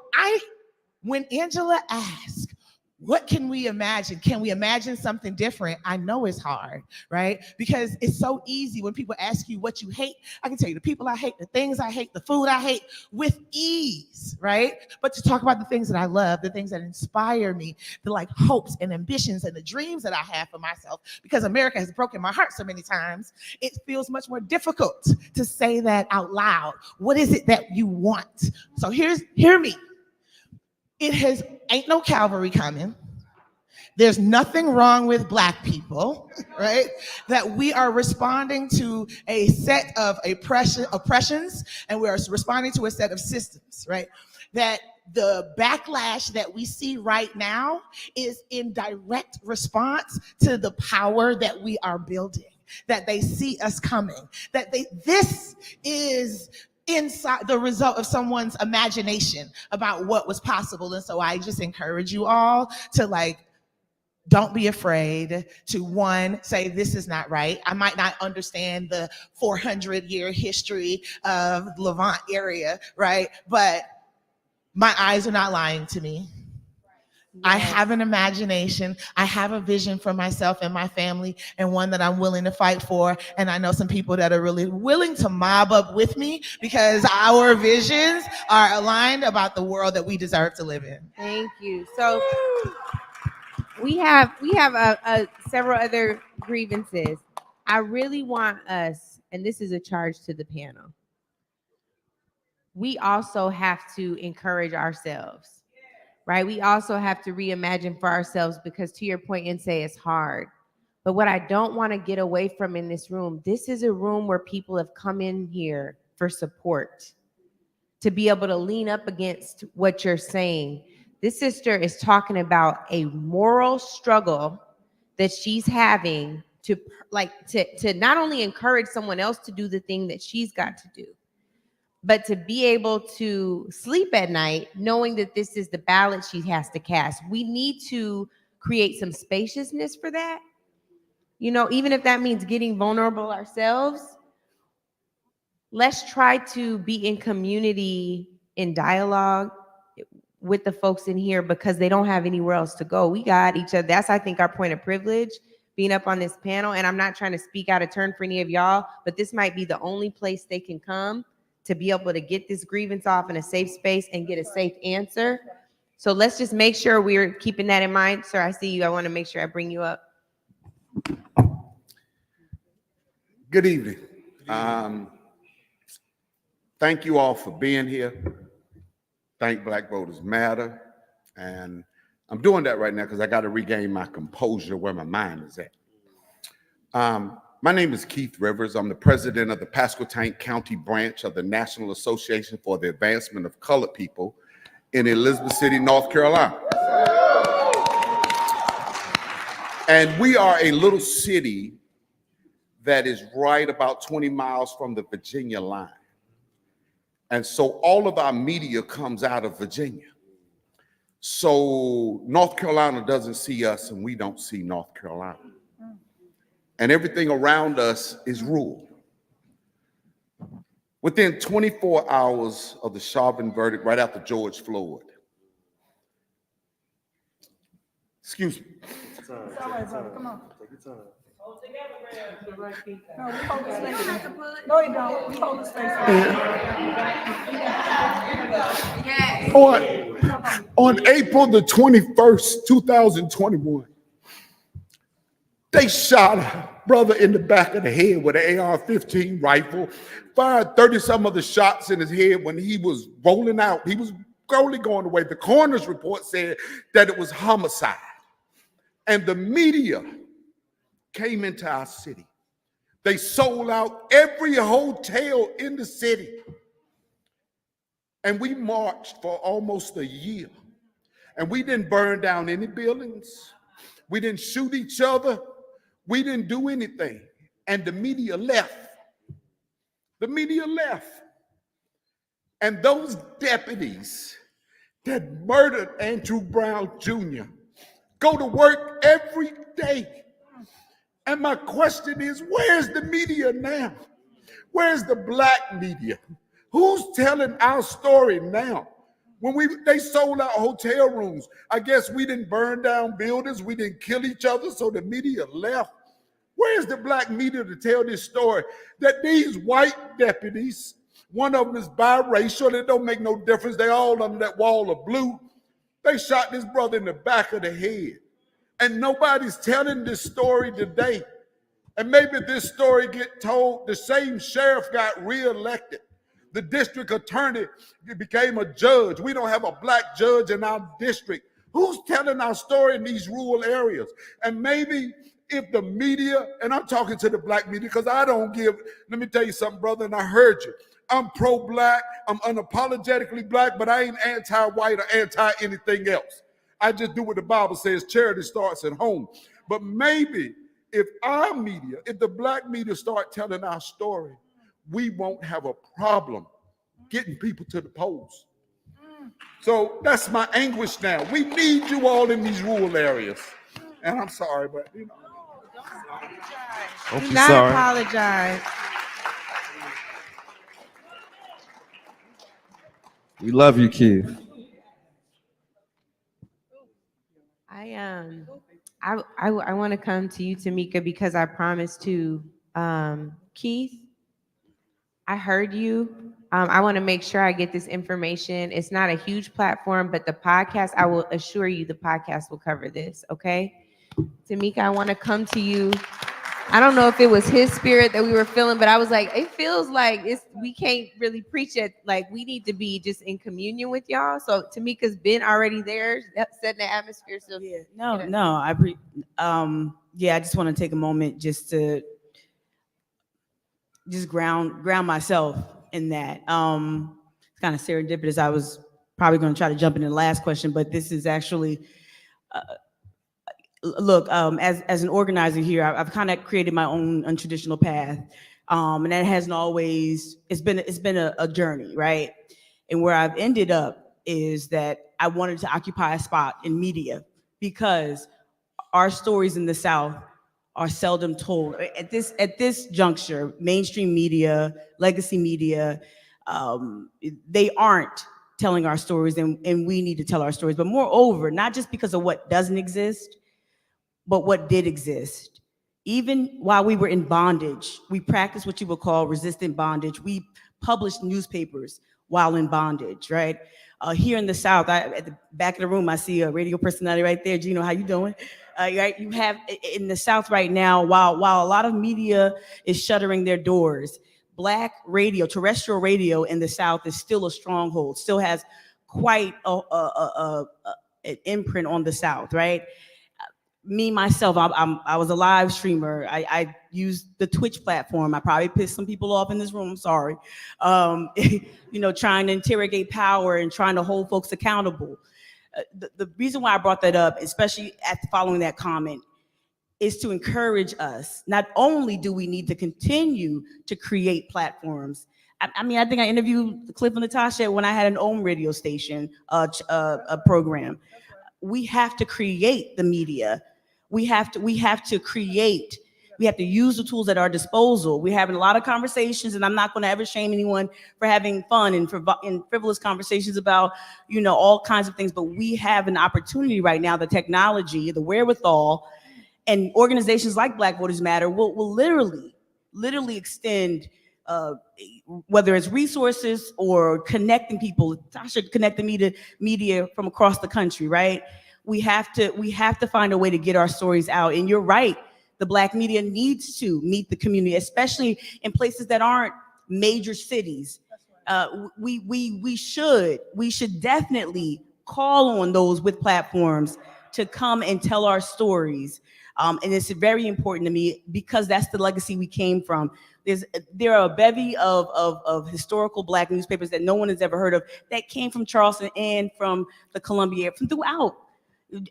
when Angela asked, what can we imagine? Can we imagine something different? I know it's hard, right? Because it's so easy when people ask you what you hate. I can tell you the people I hate, the things I hate, the food I hate with ease, right? But to talk about the things that I love, the things that inspire me, the like hopes and ambitions and the dreams that I have for myself, because America has broken my heart so many times, it feels much more difficult to say that out loud. What is it that you want? So hear me. Ain't no cavalry coming. There's nothing wrong with Black people, right? That we are responding to a set of oppressions, and we are responding to a set of systems, right? That the backlash that we see right now is in direct response to the power that we are building, that they see us coming, this is inside the result of someone's imagination about what was possible. And so I just encourage you all to don't be afraid to, one, say this is not right. I might not understand the 400-year history of Levant area, right? But my eyes are not lying to me. I have an imagination. I have a vision for myself and my family, and one that I'm willing to fight for. And I know some people that are really willing to mob up with me because our visions are aligned about the world that we deserve to live in. Thank you. So we have several other grievances. I really want us, and this is a charge to the panel, we also have to encourage ourselves. Right? We also have to reimagine for ourselves, because to your point, and say it's hard. But what I don't want to get away from in this room, this is a room where people have come in here for support, to be able to lean up against what you're saying. This sister is talking about a moral struggle that she's having to not only encourage someone else to do the thing that she's got to do, but to be able to sleep at night knowing that this is the ballot she has to cast. We need to create some spaciousness for that. Even if that means getting vulnerable ourselves, let's try to be in community, in dialogue with the folks in here, because they don't have anywhere else to go. We got each other. That's, I think, our point of privilege, being up on this panel. And I'm not trying to speak out of turn for any of y'all, but this might be the only place they can come to be able to get this grievance off in a safe space and get a safe answer. So let's just make sure we're keeping that in mind. Sir, I see you. I want to make sure I bring you up. Good evening. Thank you all for being here. Thank Black Voters Matter. And I'm doing that right now because I got to regain my composure where my mind is at. My name is Keith Rivers. I'm the president of the Pasquotank County branch of the National Association for the Advancement of Colored People in Elizabeth City, North Carolina. And we are a little city that is right about 20 miles from the Virginia line. And so all of our media comes out of Virginia. So North Carolina doesn't see us and we don't see North Carolina. And everything around us is rural. Within 24 hours of the Chauvin verdict, right after George Floyd, excuse me, all right, brother. Come on. Hold together, no, we hold the space. No, you don't. We hold the space. On April the 21st, 2021, they shot a brother in the back of the head with an AR-15 rifle, fired 30-some other shots in his head when he was rolling out. He was only going away. The coroner's report said that it was homicide. And the media came into our city. They sold out every hotel in the city. And we marched for almost a year. And we didn't burn down any buildings. We didn't shoot each other. We didn't do anything. And the media left. The media left. And those deputies that murdered Andrew Brown Jr. go to work every day. And my question is, where's the media now? Where's the black media? Who's telling our story now? When they sold out hotel rooms, I guess we didn't burn down buildings, we didn't kill each other, so the media left. Where's the black media to tell this story? That these white deputies, one of them is biracial, it don't make no difference, they all under that wall of blue. They shot this brother in the back of the head. And nobody's telling this story today. And maybe this story get told, the same sheriff got reelected. The district attorney became a judge. We don't have a black judge in our district. Who's telling our story in these rural areas? And maybe if the media, and I'm talking to the black media because I don't give, let me tell you something, brother, and I heard you. I'm pro-black, I'm unapologetically black, but I ain't anti-white or anti-anything else. I just do what the Bible says, charity starts at home. But maybe if our media, if the black media start telling our story, we won't have a problem getting people to the polls. So that's my anguish now. We need you all in these rural areas. And I'm sorry, but you know. Do not apologize. We love you, Keith. I want to come to you, Tamika, because I promised to Keith. I heard you. I want to make sure I get this information. It's not a huge platform, but the podcast, I will assure you the podcast will cover this, okay? Tamika, I want to come to you. I don't know if it was his spirit that we were feeling, but I was like, it feels like we can't really preach it. Like, we need to be just in communion with y'all. So Tamika's been already there, setting the atmosphere. So yeah, I just want to take a moment just to ground myself in that. It's kind of serendipitous. I was probably going to try to jump into the last question, but this is actually, look, as an organizer here, I've kind of created my own untraditional path, and that hasn't always. It's been a journey, right? And where I've ended up is that I wanted to occupy a spot in media because our stories in the South are seldom told. At this juncture, mainstream media, legacy media, they aren't telling our stories, and we need to tell our stories. But moreover, not just because of what doesn't exist, but what did exist. Even while we were in bondage, we practiced what you would call resistant bondage. We published newspapers while in bondage, right? Here in the South, at the back of the room, I see a radio personality right there. Gino, how you doing? Right, you have in the South right now, while a lot of media is shuttering their doors, Black radio, terrestrial radio in the South is still a stronghold, still has quite an imprint on the South, right? Me, myself, I was a live streamer. I used the Twitch platform. I probably pissed some people off in this room, I'm sorry. Trying to interrogate power and trying to hold folks accountable. The reason why I brought that up, especially following that comment, is to encourage us. Not only do we need to continue to create platforms. I think I interviewed Cliff and Natasha when I had an own radio station a program. We have to create the media. We have to create. We have to use the tools at our disposal. We're having a lot of conversations, and I'm not going to ever shame anyone for having fun and frivolous conversations about, all kinds of things. But we have an opportunity right now, the technology, the wherewithal, And organizations like Black Voters Matter will literally extend, whether it's resources or connecting people. Tasha connected me to media from across the country, right? We have to find a way to get our stories out. And you're right, the Black media needs to meet the community, especially in places that aren't major cities. We should definitely call on those with platforms to come and tell our stories. And it's very important to me because that's the legacy we came from. There are a bevy of historical Black newspapers that no one has ever heard of that came from Charleston and from the Columbia, from throughout.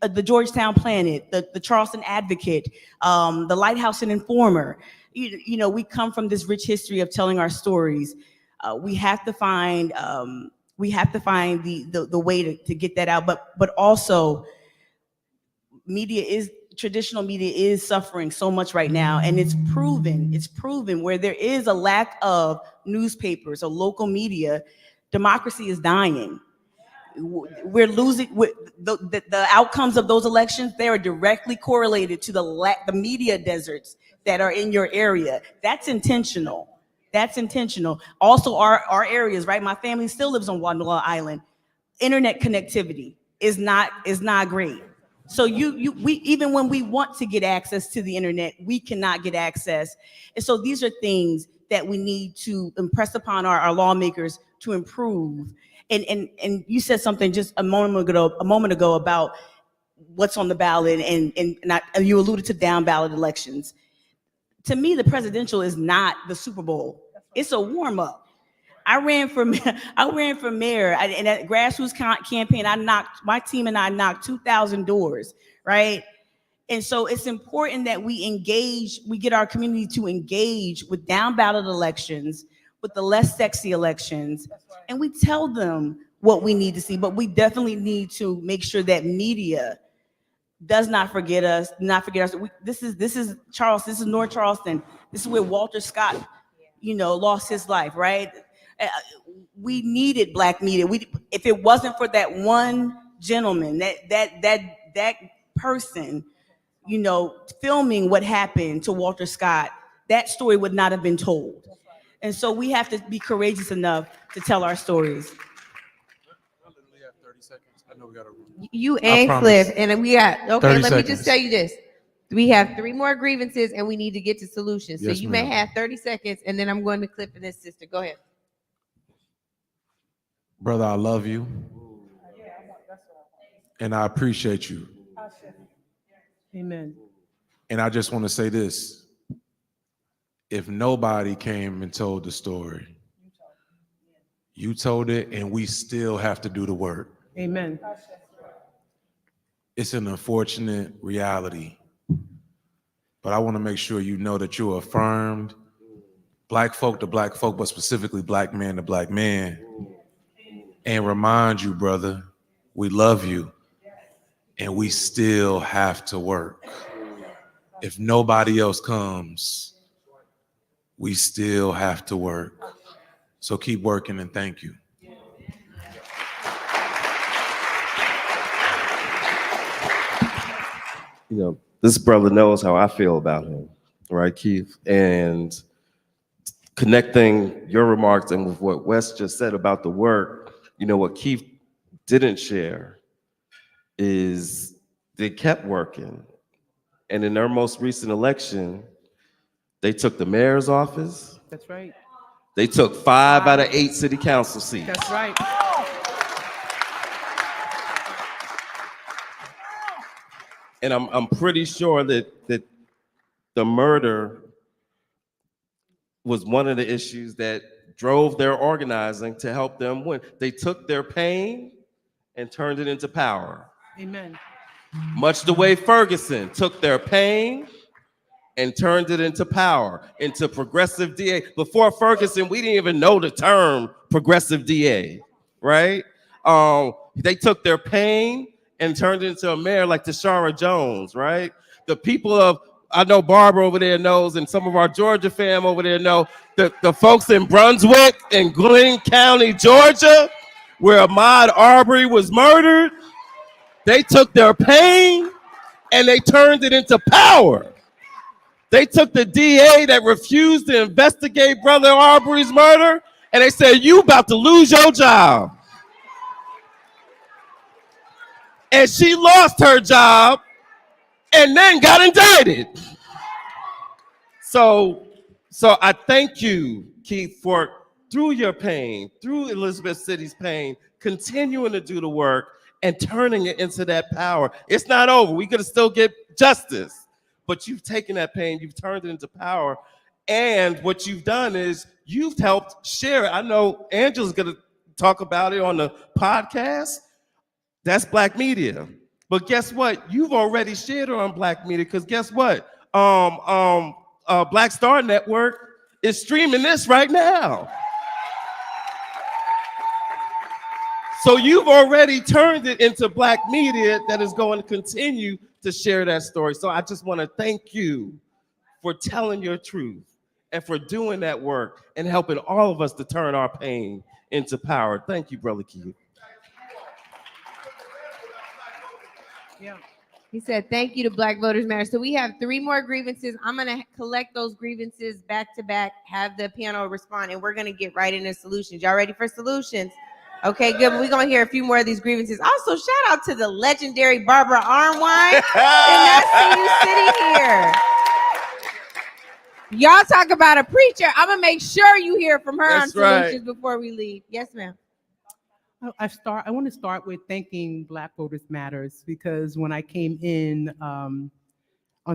The Georgetown Planet, the Charleston Advocate, the Lighthouse and Informer. You know, we come from this rich history of telling our stories. We have to find the way to get that out. But also, traditional media is suffering so much right now, and it's proven where there is a lack of newspapers or local media, democracy is dying. We're losing the outcomes of those elections. They are directly correlated to the media deserts that are in your area. That's intentional. Also, our areas, right? My family still lives on Guadalupe Island. Internet connectivity is not great. So we even when we want to get access to the internet, we cannot get access. And so these are things that we need to impress upon our lawmakers to improve. And you said something just a moment ago about what's on the ballot, and you alluded to down ballot elections. To me, the presidential is not the Super Bowl. It's a warm up. I ran for mayor, and at Grassroots campaign, my team and I knocked 2,000 doors, right? And so it's important that we get our community to engage with down ballot elections, with the less sexy elections, and we tell them what we need to see. But we definitely need to make sure that media does not forget us. This is Charleston. This is North Charleston. This is where Walter Scott, lost his life, right? We needed Black media. If it wasn't for that one gentleman, that person, filming what happened to Walter Scott, that story would not have been told. And so we have to be courageous enough to tell our stories. I literally have 30 seconds. I know we got to. You and Cliff, and we got, okay, let me just seconds. tell you this. We have 3 more grievances and we need to get to solutions. So Yes, you ma'am. may have 30 seconds and then I'm going to Cliff and his sister. Go ahead. Brother, I love you. And I appreciate you. Amen. And I just want to say this. If nobody came and told the story, you told it, and we still have to do the work. Amen. It's an unfortunate reality. But I want to make sure you know that you're affirmed, Black folk to Black folk, but specifically Black man to Black man. And remind you, brother, we love you, and we still have to work. If nobody else comes, we still have to work. So keep working, and thank you. This brother knows how I feel about him, right, Keith? And connecting your remarks and with what Wes just said about the work, what Keith didn't share is they kept working. And in their most recent election, they took the mayor's office. That's right. They took 5 out of 8 city council seats. That's right. And I'm pretty sure that the murder was one of the issues that drove their organizing to help them win. They took their pain and turned it into power. Amen. Much the way Ferguson took their pain and turned it into power, into progressive DA. Before Ferguson, we didn't even know the term progressive DA, right? They took their pain and turned it into a mayor like Tashara Jones, right? The people I know Barbara over there knows, and some of our Georgia fam over there know, the folks in Brunswick and Glenn County, Georgia, where Ahmaud Arbery was murdered, they took their pain and they turned it into power. They took the DA that refused to investigate Brother Arbery's murder, and they said, you about to lose your job. And she lost her job and then got indicted. So I thank you, Keith, for through your pain, through Elizabeth City's pain, continuing to do the work and turning it into that power. It's not over. We could still get justice, but you've taken that pain, you've turned it into power. And what you've done is you've helped share it. I know Angela's gonna talk about it on the podcast. That's Black media. But guess what? You've already shared it on Black media, because guess what? Black Star Network is streaming this right now. So you've already turned it into Black media that is going to continue to share that story. So I just want to thank you for telling your truth and for doing that work and helping all of us to turn our pain into power. Thank you, Brother Keith. Yeah. He said, thank you to Black Voters Matter. So we have 3 more grievances. I'm going to collect those grievances back to back, have the panel respond, and we're going to get right into solutions. Y'all ready for solutions? Okay, good. We're going to hear a few more of these grievances. Also, shout out to the legendary Barbara Armwine. Did not see you sitting here. Y'all talk about a preacher. I'm going to make sure you hear from her on solutions before we leave. Yes, ma'am. I want to start with thanking Black Voters Matters, because when I came in on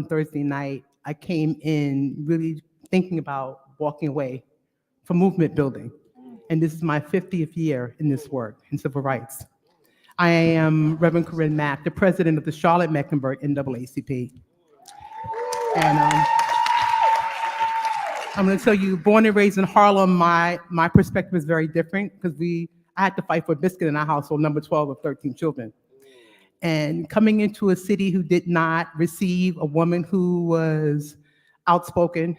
Thursday night, I came in really thinking about walking away from movement building. And this is my 50th year in this work in civil rights. I am Reverend Corinne Mack, the president of the Charlotte-Mecklenburg NAACP. And I'm going to tell you, born and raised in Harlem, my perspective is very different, because I had to fight for a biscuit in our household, number 12 of 13 children. And coming into a city who did not receive a woman who was outspoken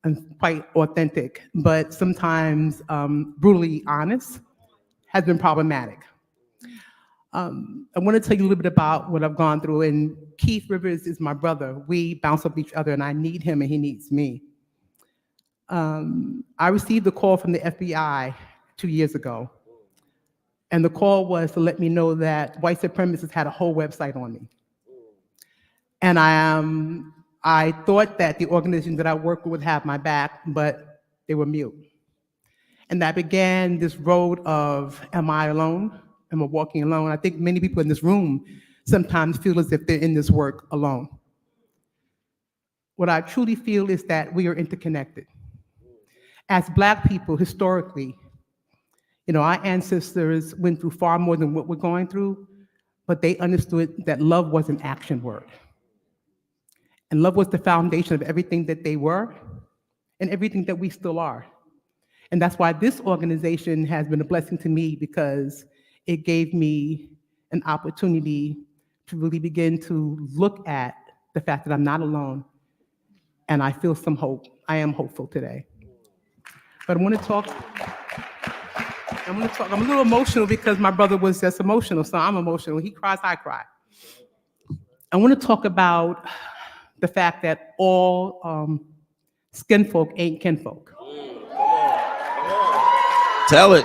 and quite authentic, but sometimes brutally honest, has been problematic. I want to tell you a little bit about what I've gone through. And Keith Rivers is my brother. We bounce off each other, and I need him and he needs me. I received a call from the FBI 2 years ago. And the call was to let me know that white supremacists had a whole website on me. And I thought that the organization that I work with would have my back, but they were mute. And that began this road of, am I alone? Am I walking alone? I think many people in this room sometimes feel as if they're in this work alone. What I truly feel is that we are interconnected. As Black people, historically, our ancestors went through far more than what we're going through, but they understood that love was an action word. And love was the foundation of everything that they were and everything that we still are. And that's why this organization has been a blessing to me, because it gave me an opportunity to really begin to look at the fact that I'm not alone, and I feel some hope. I am hopeful today. But I'm a little emotional because my brother was just emotional, so I'm emotional. He cries, I cry. I want to talk about the fact that all skin folk ain't kinfolk. Tell it.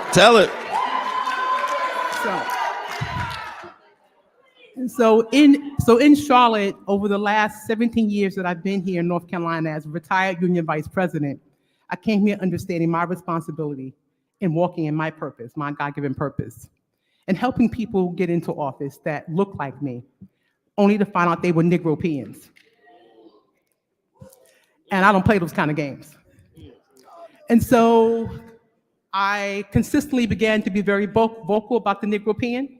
So in Charlotte, over the last 17 years that I've been here in North Carolina as a retired union vice president, I came here understanding my responsibility in walking in my purpose, my God-given purpose, and helping people get into office that look like me, only to find out they were Negropeans. And I don't play those kind of games. And so I consistently began to be very vocal about the Negropean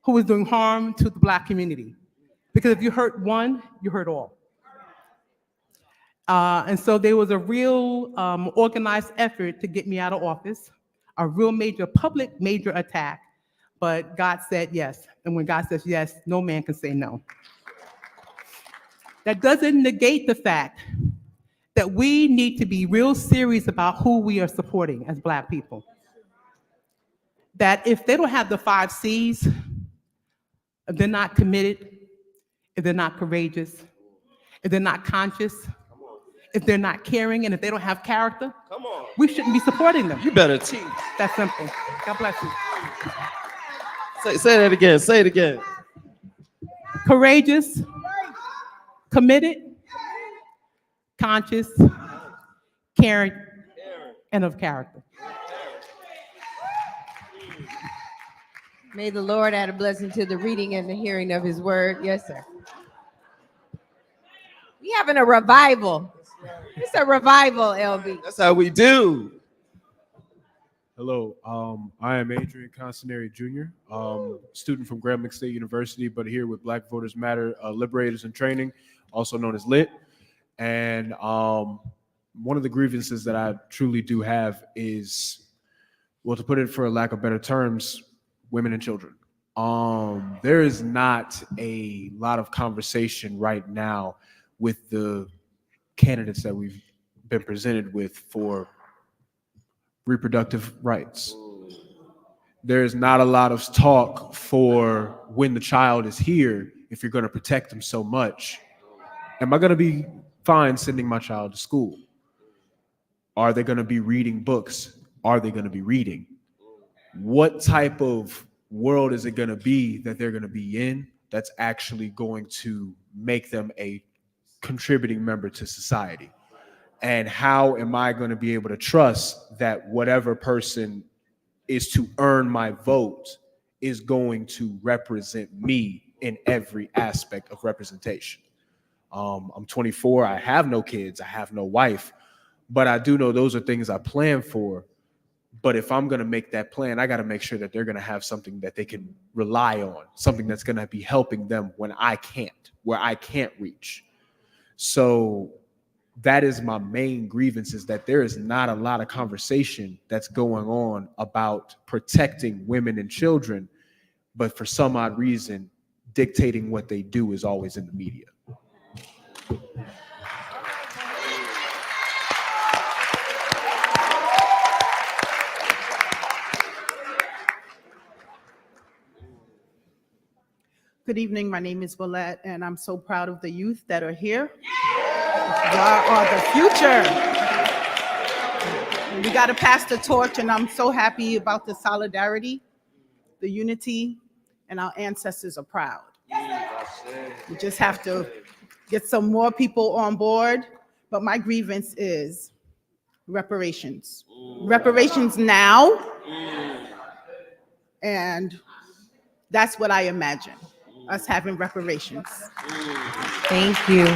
who was doing harm to the Black community. Because if you hurt one, you hurt all. And so there was a real organized effort to get me out of office, a real major attack, but God said yes. And when God says yes, no man can say no. That doesn't negate the fact that we need to be real serious about who we are supporting as Black people. That if they don't have the 5 C's, if they're not committed, if they're not courageous, if they're not conscious, if they're not caring, and if they don't have character, Come on. we shouldn't be supporting them. You better teach. That's simple. God bless you. Say that again. Say it again. Courageous, committed, conscious, caring, and of character. May the Lord add a blessing to the reading and the hearing of his word. Yes, sir. We having a revival. It's a revival, LB. That's how we do. Hello, I am Adrian Constanary Jr., student from Grambling State University, but here with Black Voters Matter Liberators in Training, also known as LIT. And one of the grievances that I truly do have is, well, to put it for a lack of better terms, women and children. There is not a lot of conversation right now with the candidates that we've been presented with for reproductive rights. There's not a lot of talk for when the child is here, if you're going to protect them so much. Am I going to be fine sending my child to school? Are they going to be reading books? Are they going to be reading? What type of world is it going to be that they're going to be in that's actually going to make them a contributing member to society? And how am I going to be able to trust that whatever person is to earn my vote is going to represent me in every aspect of representation? I'm 24. I have no kids. I have no wife. But I do know those are things I plan for. But if I'm going to make that plan, I got to make sure that they're going to have something that they can rely on, something that's going to be helping them when I can't, where I can't reach. So that is my main grievance, is that there is not a lot of conversation that's going on about protecting women and children, but for some odd reason, dictating what they do is always in the media. Good evening. My name is Willette, and I'm so proud of the youth that are here. Y'all are the future. We got to pass the torch, and I'm so happy about the solidarity, the unity, and our ancestors are proud. We just have to get some more people on board, but my grievance is reparations. Reparations now, and that's what I imagine, us having reparations. Thank you.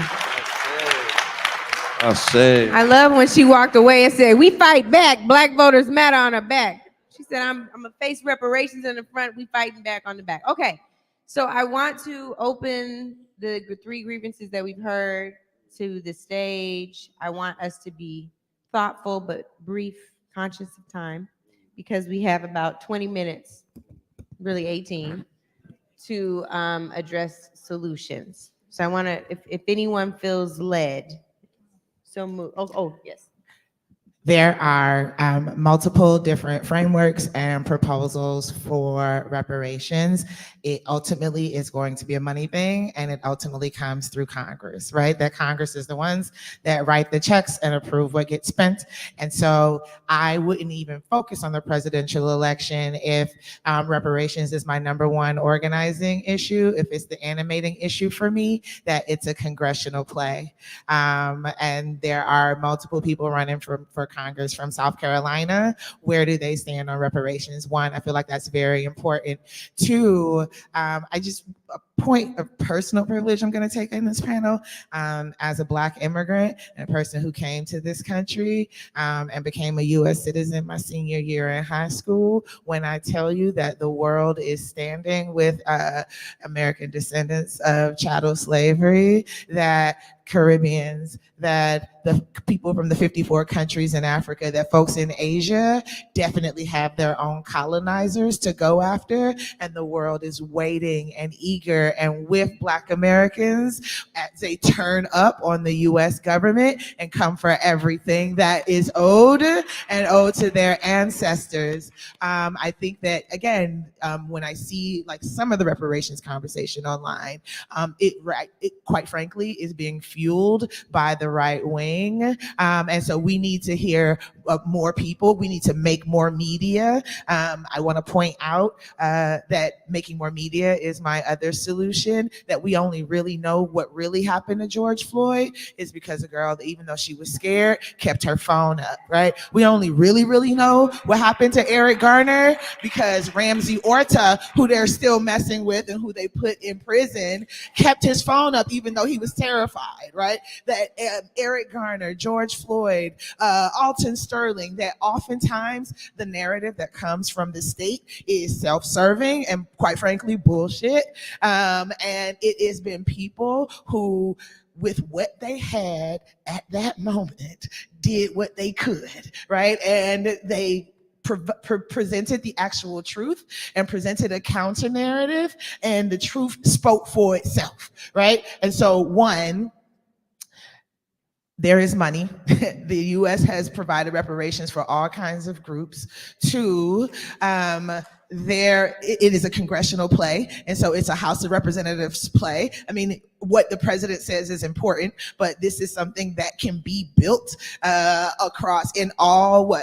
I say. I love when she walked away and said, "We fight back. Black voters matter" on her back. She said, I'm gonna face reparations in the front. We fighting back on the back. Okay, so I want to open the three grievances that we've heard to the stage. I want us to be thoughtful but brief, conscious of time, because we have about 20 minutes, really 18, to address solutions. So I want to, if anyone feels led. So move. Oh, yes. There are multiple different frameworks and proposals for reparations. It ultimately is going to be a money thing, and it ultimately comes through Congress, right? That Congress is the ones that write the checks and approve what gets spent. And so I wouldn't even focus on the presidential election if reparations is my number one organizing issue, if it's the animating issue for me, that it's a congressional play. And there are multiple people running for Congress from South Carolina. Where do they stand on reparations? One, I feel like that's very important. Two, I just, a point of personal privilege I'm going to take in this panel, as a Black immigrant and a person who came to this country and became a U.S. citizen my senior year in high school. When I tell you that the world is standing with American descendants of chattel slavery, that Caribbeans, that the people from the 54 countries in Africa, that folks in Asia definitely have their own colonizers to go after, and the world is waiting and eager together and with Black Americans as they turn up on the US government and come for everything that is owed and owed to their ancestors. I think that, again, when I see like some of the reparations conversation online, it quite frankly is being fueled by the right wing. And so we need to hear more people. We need to make more media. I want to point out that making more media is my other solution, that we only really know what really happened to George Floyd is because a girl, even though she was scared, kept her phone up, right? We only really know what happened to Eric Garner because Ramsey Orta, who they're still messing with and who they put in prison, kept his phone up even though he was terrified, right? That Eric Garner, George Floyd, Alton Sterling, that oftentimes the narrative that comes from the state is self-serving and quite frankly bullshit. And it has been people who, with what they had at that moment, did what they could, right? And they presented the actual truth and presented a counter narrative, and the truth spoke for itself, right? And so, one, there is money. The US has provided reparations for all kinds of groups. Two, it is a congressional play, and so it's a House of Representatives play. I mean, what the president says is important, but this is something that can be built across in all,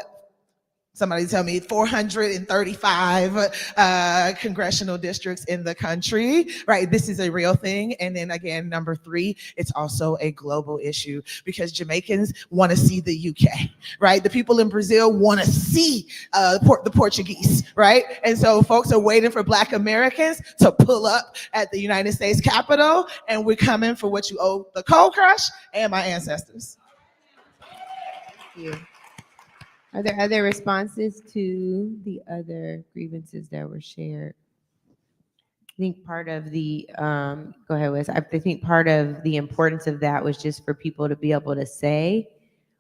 somebody tell me, 435 congressional districts in the country, right? This is a real thing. And then again, number three, it's also a global issue because Jamaicans want to see the UK, right? The people in Brazil want to see the Portuguese, right? And so folks are waiting for Black Americans to pull up at the United States Capitol, and we're coming for what you owe the Cold Crush and my ancestors. Thank you. Are there other responses to the other grievances that were shared? I think part of the, go ahead, Wes. I think part of the importance of that was just for people to be able to say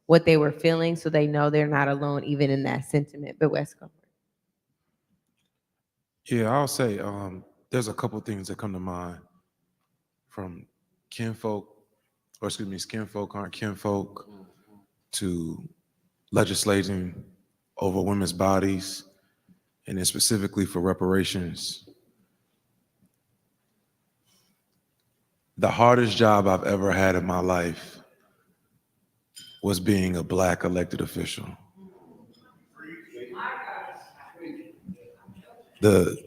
what they were feeling so they know they're not alone even in that sentiment. But Wes, go. Yeah, I'll say there's a couple things that come to mind from skinfolk aren't kinfolk to legislating over women's bodies, and then specifically for reparations. The hardest job I've ever had in my life was being a Black elected official. The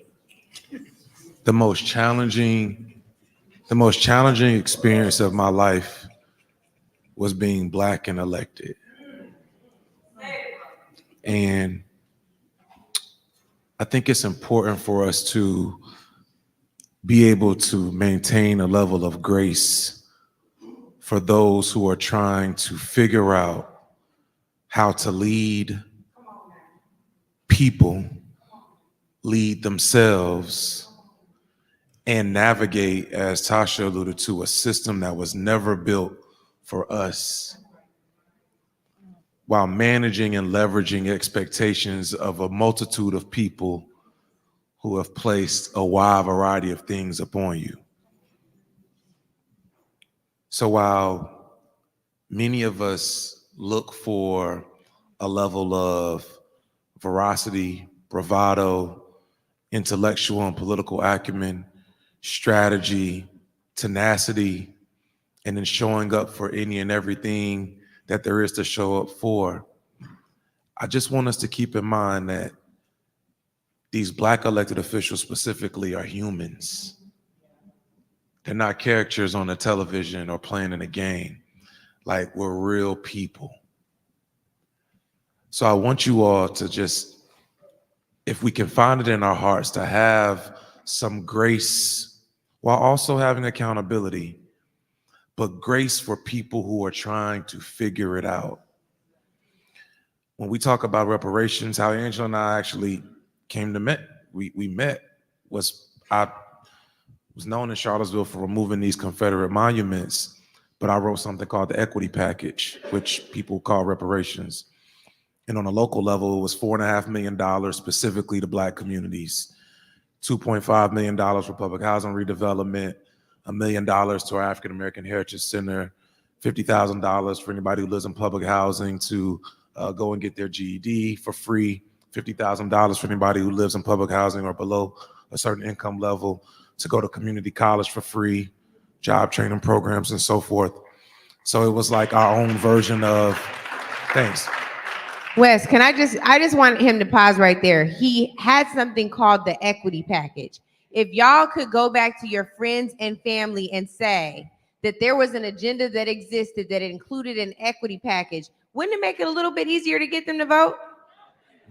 most challenging experience of my life was being Black and elected. And I think it's important for us to be able to maintain a level of grace for those who are trying to figure out how to lead people, lead themselves, and navigate, as Tasha alluded to, a system that was never built for us, while managing and leveraging expectations of a multitude of people who have placed a wide variety of things upon you. So while many of us look for a level of veracity, bravado, intellectual and political acumen, strategy, tenacity, and then showing up for any and everything that there is to show up for, I just want us to keep in mind that these Black elected officials specifically are humans. They're not characters on the television or playing in a game. Like, we're real people. So I want you all to just, if we can find it in our hearts, to have some grace while also having accountability, but grace for people who are trying to figure it out. When we talk about reparations, how Angela and I actually came to met, we met, I was known in Charlottesville for removing these Confederate monuments, but I wrote something called the equity package, which people call reparations. And on a local level, it was $4.5 million specifically to Black communities $2.5 million for public housing redevelopment, $1 million to our African American Heritage Center, $50,000 for anybody who lives in public housing to go and get their GED for free, $50,000 for anybody who lives in public housing or below a certain income level to go to community college for free, job training programs and so forth. So it was like our own version of, thanks. Wes, I just want him to pause right there. He had something called the equity package. If y'all could go back to your friends and family and say that there was an agenda that existed that included an equity package, wouldn't it make it a little bit easier to get them to vote?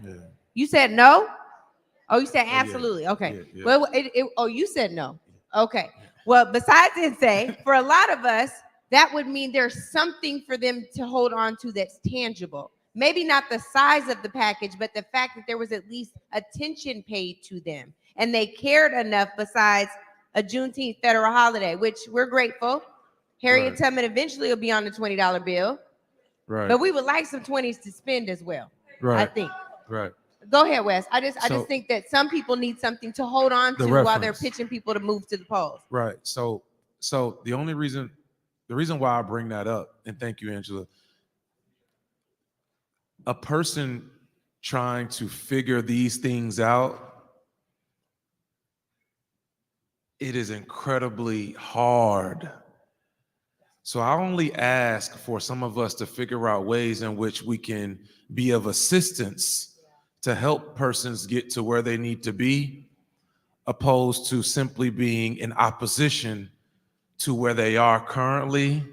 Yeah. You said no? Oh, you said Oh, yeah. absolutely. Okay. Yeah, yeah. Well, you said no. Okay. Well, besides it say, for a lot of us, that would mean there's something for them to hold on to that's tangible. Maybe not the size of the package, but the fact that there was at least attention paid to them and they cared enough besides a Juneteenth federal holiday, which we're grateful. Harriet Right. Tubman eventually will be on the $20 bill, Right. but we would like some 20s to spend as well. Right. I think. Right. Go ahead, Wes. I just So- think that some people need something to hold on The to while they're reference. pitching people to move to the polls. Right. So the reason why I bring that up, and thank you, Angela, a person trying to figure these things out, it is incredibly hard. So I only ask for some of us to figure out ways in which we can be of assistance to help persons get to where they need to be, opposed to simply being in opposition to where they are currently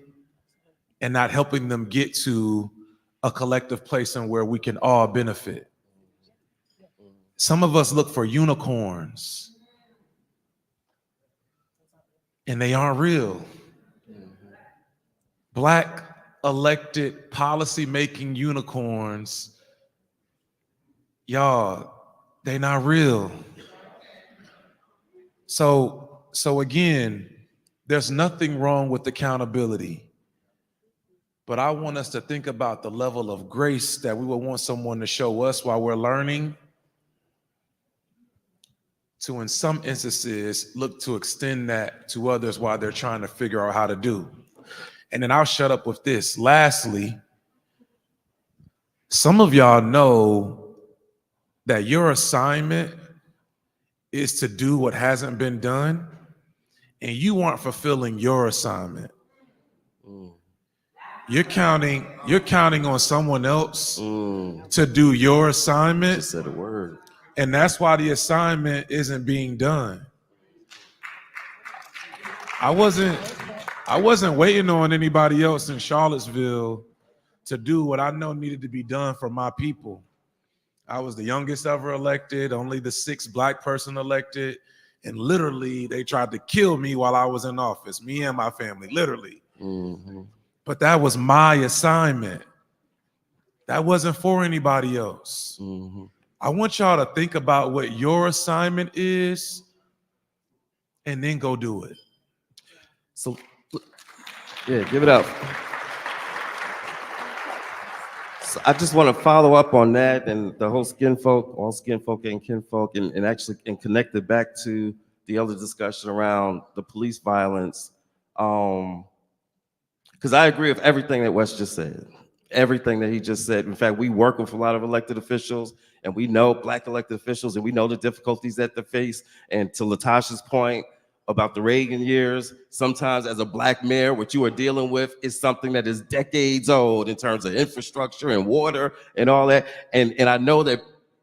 and not helping them get to a collective place in where we can all benefit. Some of us look for unicorns and they aren't real. Black elected policy-making unicorns, y'all, they not real. So again, there's nothing wrong with accountability. But I want us to think about the level of grace that we would want someone to show us while we're learning, to in some instances look to extend that to others while they're trying to figure out how to do. And then I'll shut up with this. Lastly, some of y'all know that your assignment is to do what hasn't been done, and you aren't fulfilling your assignment. You're counting on someone else to do your assignment. Just said a word. And that's why the assignment isn't being done. I wasn't waiting on anybody else in Charlottesville to do what I know needed to be done for my people. I was the youngest ever elected, only the 6th Black person elected, and literally they tried to kill me while I was in office, me and my family, literally. Mm-hmm. But that was my assignment. That wasn't for anybody else. Mm-hmm. I want y'all to think about what your assignment is and then go do it. So, yeah, give it up. So I just want to follow up on that and the whole all skin folk and kinfolk, and actually connect it back to the other discussion around the police violence. Because I agree with everything that Wes just said. Everything that he just said. In fact, we work with a lot of elected officials, and we know Black elected officials, and we know the difficulties that they face. And to Latasha's point about the Reagan years, sometimes as a Black mayor, what you are dealing with is something that is decades old in terms of infrastructure and water and all that. And I know that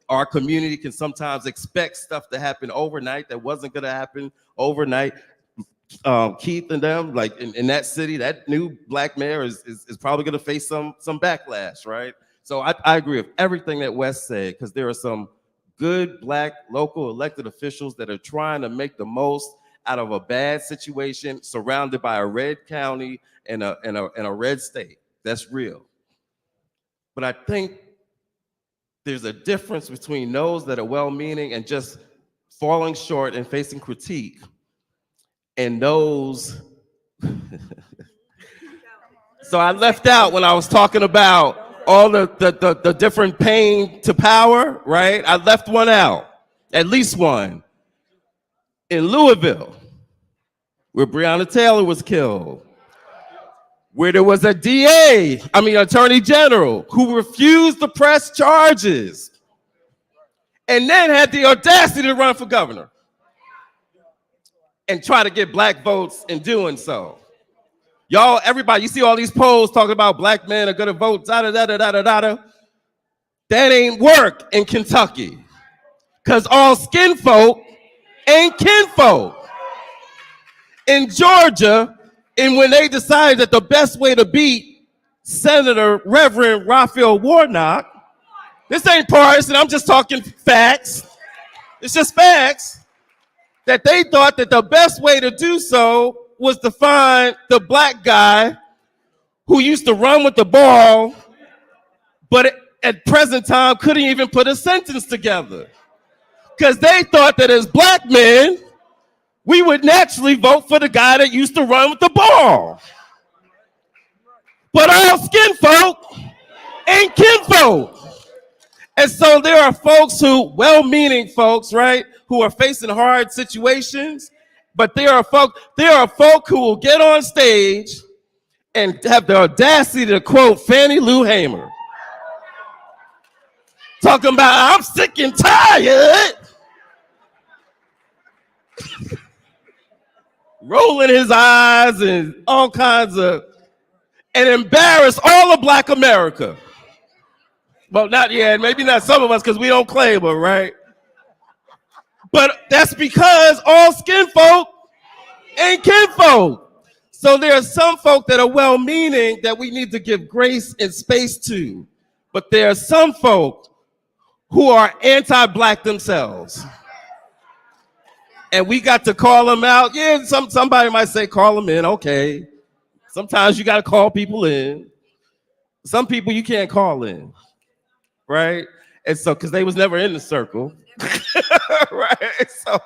our community can sometimes expect stuff to happen overnight that wasn't going to happen overnight. Keith and them, like in that city, that new Black mayor is probably going to face some backlash, right? So I agree with everything that Wes said, because there are some good Black local elected officials that are trying to make the most out of a bad situation, surrounded by a red county and a red state. That's real. But I think there's a difference between those that are well-meaning and just falling short and facing critique, and those. So I left out when I was talking about all the different pain to power, right? I left one out, at least one. in Louisville, where Breonna Taylor was killed, where there was a Attorney General, who refused to press charges and then had the audacity to run for governor and try to get black votes in doing so. Y'all, everybody, you see all these polls talking about black men are gonna vote, da-da-da-da-da-da-da. That ain't work in Kentucky, because all skin folk ain't kinfolk. In Georgia, and when they decided that the best way to beat Senator Reverend Raphael Warnock, this ain't partisan, I'm just talking facts. It's just facts. That they thought that the best way to do so was to find the black guy who used to run with the ball, but at present time couldn't even put a sentence together. Because they thought that as black men, we would naturally vote for the guy that used to run with the ball. But all skin folk ain't kinfolk. And so there are folks who, well-meaning folks, right, who are facing hard situations, but there are folk who will get on stage and have the audacity to quote Fannie Lou Hamer. Talking about, I'm sick and tired. Rolling his eyes and all kinds of, and embarrass all of Black America. Well, not yet, maybe not some of us because we don't claim it, right? But that's because all skin folk ain't kinfolk. So there are some folk that are well-meaning that we need to give grace and space to. But there are some folk who are anti-Black themselves. And we got to call them out. Yeah, somebody might say, call them in, okay. Sometimes you got to call people in. Some people you can't call in, right? And so, because they was never in the circle, right? So,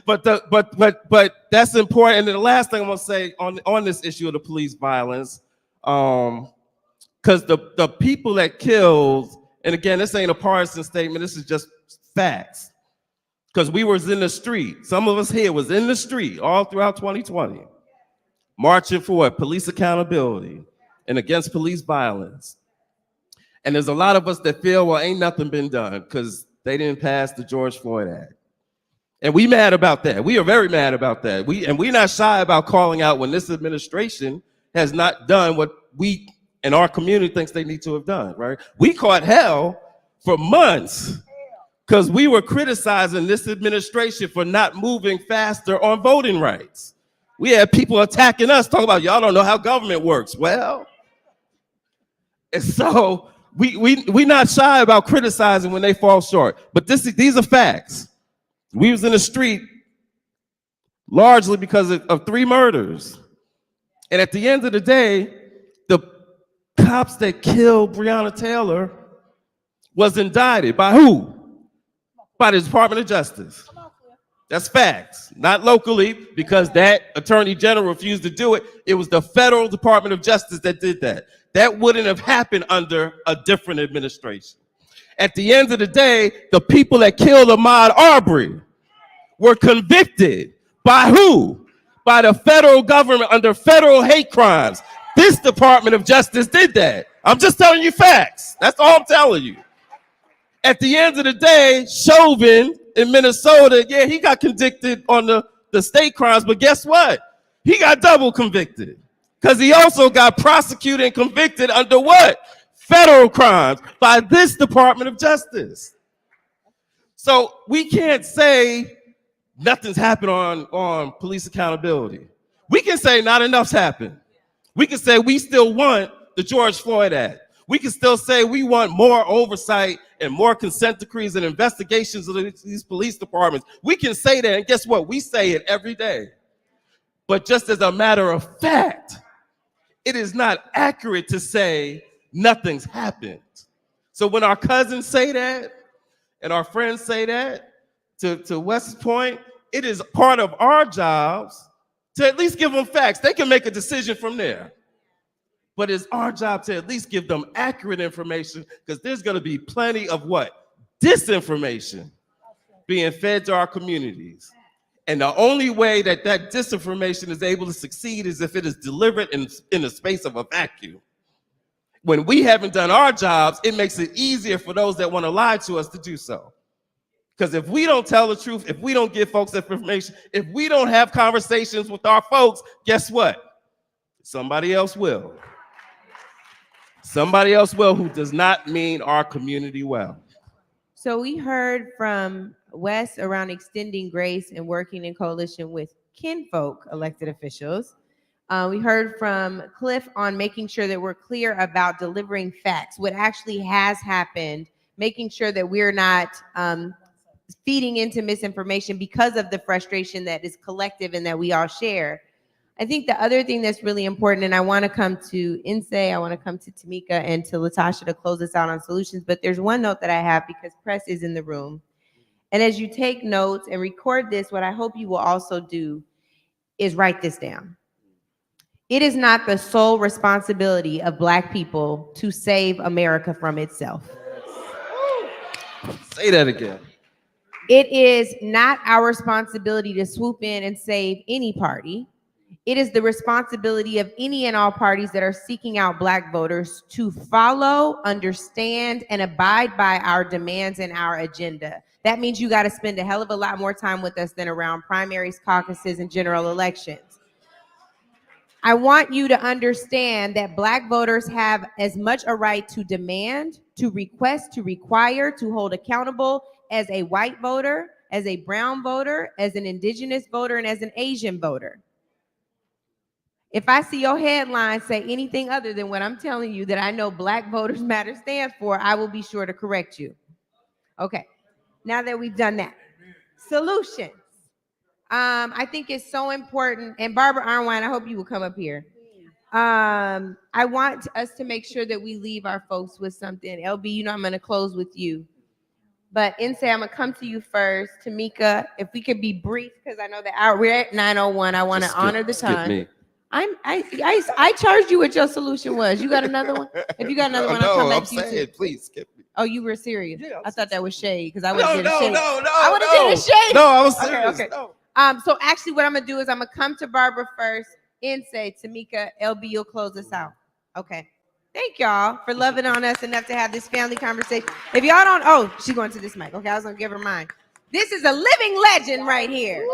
but that's important. And then the last thing I'm gonna say on this issue of the police violence, because the people that killed, and again, this ain't a partisan statement. This is just facts. Because we was in the street. Some of us here was in the street all throughout 2020, marching for what? Police accountability and against police violence. And there's a lot of us that feel, well, ain't nothing been done because they didn't pass the George Floyd Act. And we mad about that. We are very mad about that. We're not shy about calling out when this administration has not done what we and our community thinks they need to have done, right? We caught hell for months because we were criticizing this administration for not moving faster on voting rights. We had people attacking us, talking about, y'all don't know how government works. Well, and so we not shy about criticizing when they fall short. But these are facts. We was in the street largely because of 3 murders. And at the end of the day, the cops that killed Breonna Taylor was indicted by who? By the Department of Justice. That's facts. Not locally, because that Attorney General refused to do it. It was the Federal Department of Justice that did that. That wouldn't have happened under a different administration. At the end of the day, the people that killed Ahmaud Arbery were convicted by who? By the federal government under federal hate crimes. This Department of Justice did that. I'm just telling you facts. That's all I'm telling you. At the end of the day, Chauvin in Minnesota, yeah, he got convicted on the state crimes, but guess what? He got double convicted because he also got prosecuted and convicted under what? Federal crimes by this Department of Justice. So we can't say nothing's happened on police accountability. We can say not enough's happened. We can say we still want the George Floyd Act. We can still say we want more oversight and more consent decrees and investigations of these police departments. We can say that, and guess what? We say it every day. But just as a matter of fact, it is not accurate to say nothing's happened. So when our cousins say that, and our friends say that, to West's point, it is part of our jobs to at least give them facts. They can make a decision from there. But it's our job to at least give them accurate information, because there's going to be plenty of what? Disinformation being fed to our communities. And the only way that that disinformation is able to succeed is if it is delivered in the space of a vacuum. When we haven't done our jobs, it makes it easier for those that want to lie to us to do so. Because if we don't tell the truth, if we don't give folks information, if we don't have conversations with our folks, guess what? Somebody else will. Somebody else will, who does not mean our community well. So we heard from Wes around extending grace and working in coalition with kinfolk elected officials. We heard from Cliff on making sure that we're clear about delivering facts, what actually has happened, making sure that we're not feeding into misinformation because of the frustration that is collective and that we all share. I think the other thing that's really important, and I want to come to Insay, I want to come to Tamika and to Latasha to close us out on solutions, but there's one note that I have because press is in the room. And as you take notes and record this, what I hope you will also do is write this down. It is not the sole responsibility of Black people to save America from itself. Say that again. It is not our responsibility to swoop in and save any party. It is the responsibility of any and all parties that are seeking out Black voters to follow, understand, and abide by our demands and our agenda. That means you got to spend a hell of a lot more time with us than around primaries, caucuses, and general elections. I want you to understand that Black voters have as much a right to demand, to request, to require, to hold accountable as a white voter, as a brown voter, as an indigenous voter, and as an Asian voter. If I see your headline say anything other than what I'm telling you that I know Black Voters Matter stands for, I will be sure to correct you. Okay, now that we've done that. Solutions. I think it's so important, and Barbara Arnwine, I hope you will come up here. I want us to make sure that we leave our folks with something. LB, you know I'm gonna close with you. But Insay, I'm gonna come to you first. Tamika, if we could be brief, because I know that we're at 9:01. I want to honor the time. Me. I charged you what your solution was. You got another one? If you got another one, I'll come back to you too. Please skip me. Oh, you were serious? Yeah, I thought that was shade because I would have did a shade. No. I would have did a shade. No, I was serious. Okay. No. So actually what I'm gonna do is I'm gonna come to Barbara first, Insay, Tamika, LB, you'll close us out. Okay. Thank y'all for loving on us enough to have this family conversation. If y'all don't, oh, she's going to this mic. Okay, I was gonna give her mine. This is a living legend right here.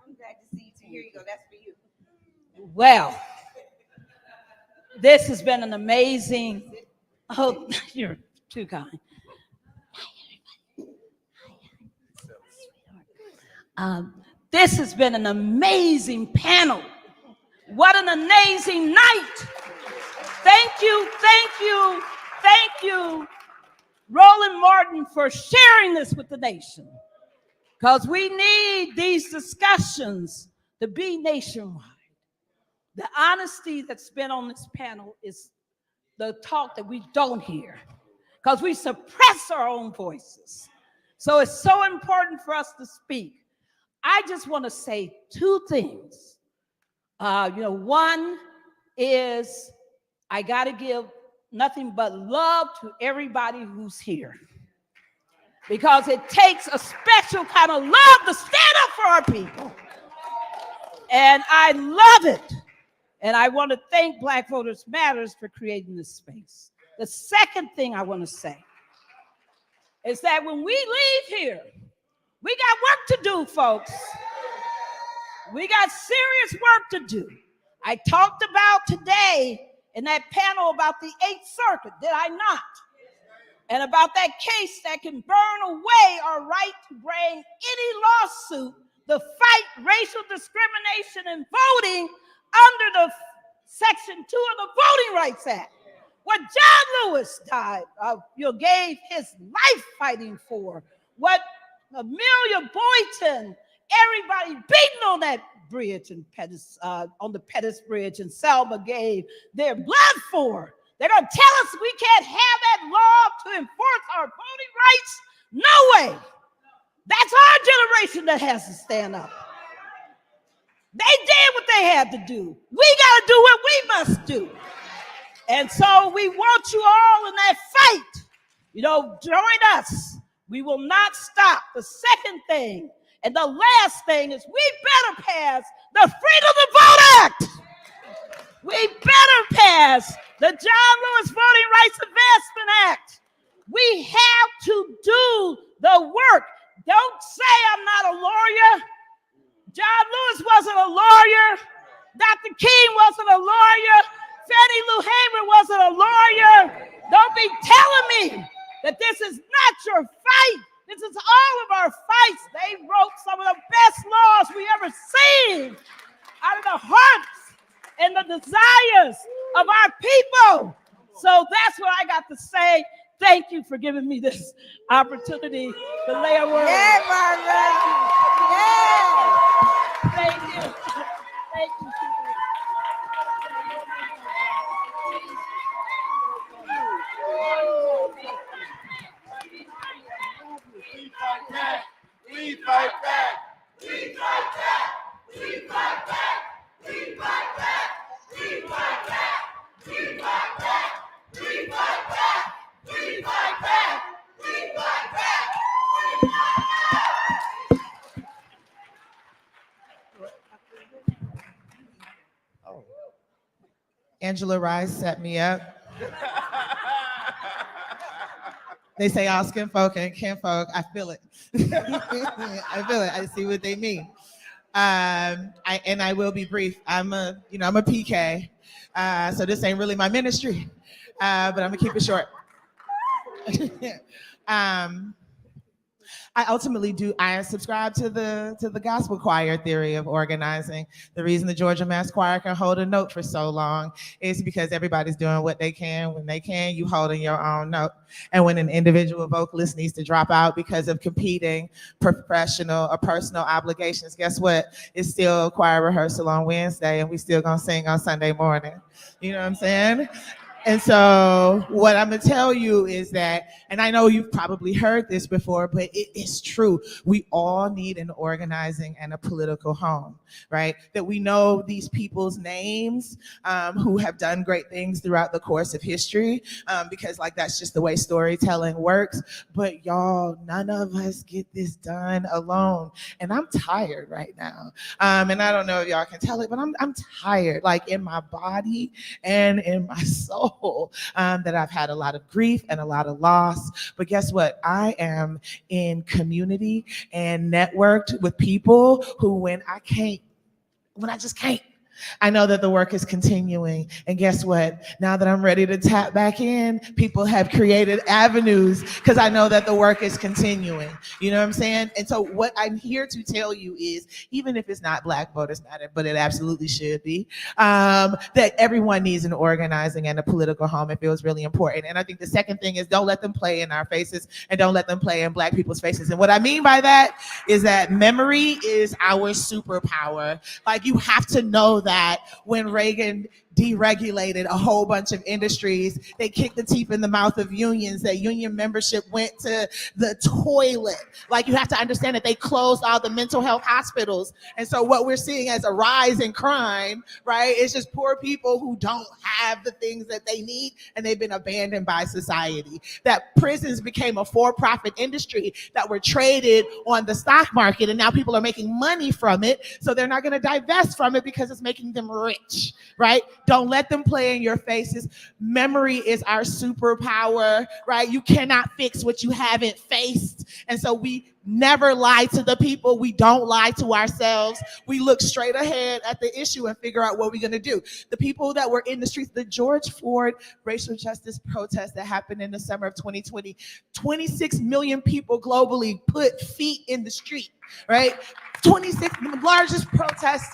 I'm glad to see you too. Here you go. That's for you. Well, this has been an amazing, oh, you're too kind. This has been an amazing panel. What an amazing night. Thank you, Roland Martin, for sharing this with the nation. Because we need these discussions to be nationwide. The honesty that's been on this panel is the talk that we don't hear because we suppress our own voices. So it's so important for us to speak. I just want to say two things. One is I got to give nothing but love to everybody who's here because it takes a special kind of love to stand up for our people. And I love it. And I want to thank Black Voters Matters for creating this space. The second thing I want to say is that when we leave here, we got work to do, folks. We got serious work to do. I talked about today in that panel about the Eighth Circuit, did I not? And about that case that can burn away our right to bring any lawsuit to fight racial discrimination in voting under the Section 2 of the Voting Rights Act. What John Lewis gave his life fighting for. What Amelia Boynton, everybody beating on that bridge in Pettis, on the Pettis Bridge in Selma gave their blood for. They're going to tell us we can't have that law to enforce our voting rights? No way. That's our generation that has to stand up. They did what they had to do. We got to do what we must do. And so we want you all in that fight. Join us. We will not stop. The second thing and the last thing is we better pass the Freedom to Vote Act. We better pass the John Lewis Voting Rights Advancement Act. We have to do the work. Don't say I'm not a lawyer. John Lewis wasn't a lawyer. Dr. King wasn't a lawyer. Fannie Lou Hamer wasn't a lawyer. Don't be telling me that this is not your fight. This is all of our fights. They wrote some of the best laws we ever seen out of the hearts and the desires of our people. So that's what I got to say. Thank you for giving me this opportunity to lay a word. Yeah, Barbara. Yeah. Thank you. Thank you. We fight back. We fight back. We fight back. We fight back. We fight back. We fight back. We fight back. We fight back. We fight back. We fight back. Angela Rice set me up. They say all skin folk and kin folk. I feel it. I feel it. I see what they mean. I will be brief. I'm a PK, so this ain't really my ministry, but I'm gonna keep it short. I ultimately I subscribe to the gospel choir theory of organizing. The reason the Georgia Mass Choir can hold a note for so long is because everybody's doing what they can. When they can, you holding your own note. And when an individual vocalist needs to drop out because of competing professional or personal obligations, guess what? It's still choir rehearsal on Wednesday and we still gonna sing on Sunday morning. You know what I'm saying? And so what I'm gonna tell you is that, and I know you've probably heard this before, but it is true. We all need an organizing and a political home, right? That we know these people's names who have done great things throughout the course of history, because that's just the way storytelling works. But y'all, none of us get this done alone. And I'm tired right now. And I don't know if y'all can tell it, but I'm tired, in my body and in my soul. That I've had a lot of grief and a lot of loss. But guess what? I am in community and networked with people who when I just can't, I know that the work is continuing. And guess what? Now that I'm ready to tap back in, people have created avenues because I know that the work is continuing. You know what I'm saying? And so what I'm here to tell you is, even if it's not Black Voters Matter, but it absolutely should be, that everyone needs an organizing and a political home. It feels really important. And I think the second thing is don't let them play in our faces and don't let them play in Black people's faces. And what I mean by that is that memory is our superpower. You have to know that when Reagan deregulated a whole bunch of industries, they kicked the teeth in the mouth of unions, that union membership went to the toilet. You have to understand that they closed all the mental health hospitals. And so what we're seeing as a rise in crime, right, is just poor people who don't have the things that they need and they've been abandoned by society. That prisons became a for-profit industry that were traded on the stock market and now people are making money from it. So they're not gonna divest from it because it's making them rich, right? Don't let them play in your faces. Memory is our superpower, right? You cannot fix what you haven't faced. And so we never lie to the people. We don't lie to ourselves. We look straight ahead at the issue and figure out what we're gonna do. The people that were in the streets, the George Floyd racial justice protest that happened in the summer of 2020, 26 million people globally put feet in the street, right? 26, the largest protest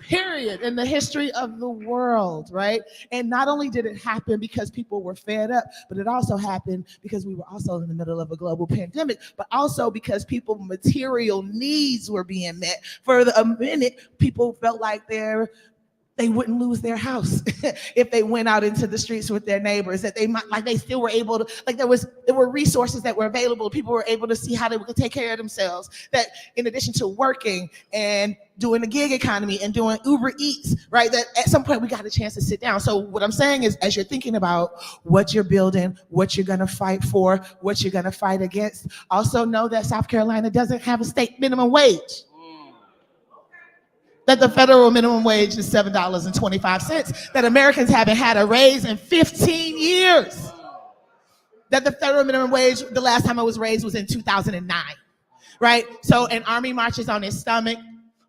period in the history of the world, right? And not only did it happen because people were fed up, but it also happened because we were also in the middle of a global pandemic, but also because people's material needs were being met. For a minute, people felt like their they wouldn't lose their house if they went out into the streets with their neighbors, that they might, like, they still were able to, like, there were resources that were available. People were able to see how they could take care of themselves. That in addition to working and doing the gig economy and doing Uber Eats, right, that at some point we got a chance to sit down. So what I'm saying is, as you're thinking about what you're building, what you're gonna fight for, what you're gonna fight against, also know that South Carolina doesn't have a state minimum wage. That the federal minimum wage is $7.25, that Americans haven't had a raise in 15 years. That the federal minimum wage, the last time it was raised was in 2009, right? So an army marches on his stomach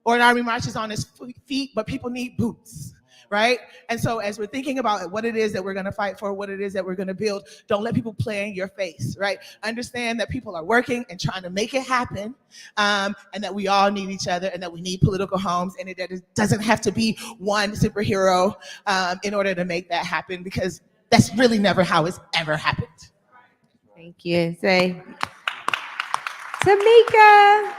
or an army marches on his feet, but people need boots, right? And so as we're thinking about what it is that we're gonna fight for, what it is that we're gonna build, don't let people play in your face, right? Understand that people are working and trying to make it happen, and that we all need each other, and that we need political homes, and that it doesn't have to be one superhero in order to make that happen, because that's really never how it's ever happened. Thank you. Say, Tamika.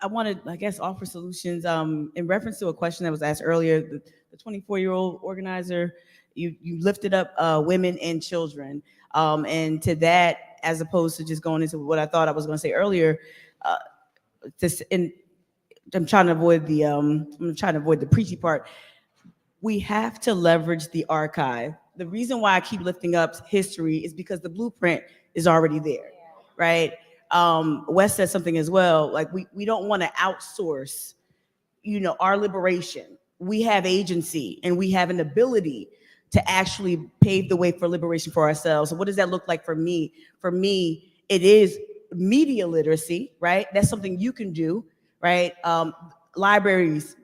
I want to, I guess, offer solutions in reference to a question that was asked earlier. The 24-year-old organizer, you lifted up women and children, and to that, as opposed to just going into what I thought I was going to say earlier, I'm trying to avoid the preachy part. We have to leverage the archive. The reason why I keep lifting up history is because the blueprint is already there, right? Wes said something as well, like we don't want to outsource, our liberation. We have agency and we have an ability to actually pave the way for liberation for ourselves. So what does that look like for me? For me, it is media literacy, right? That's something you can do, right? Libraries,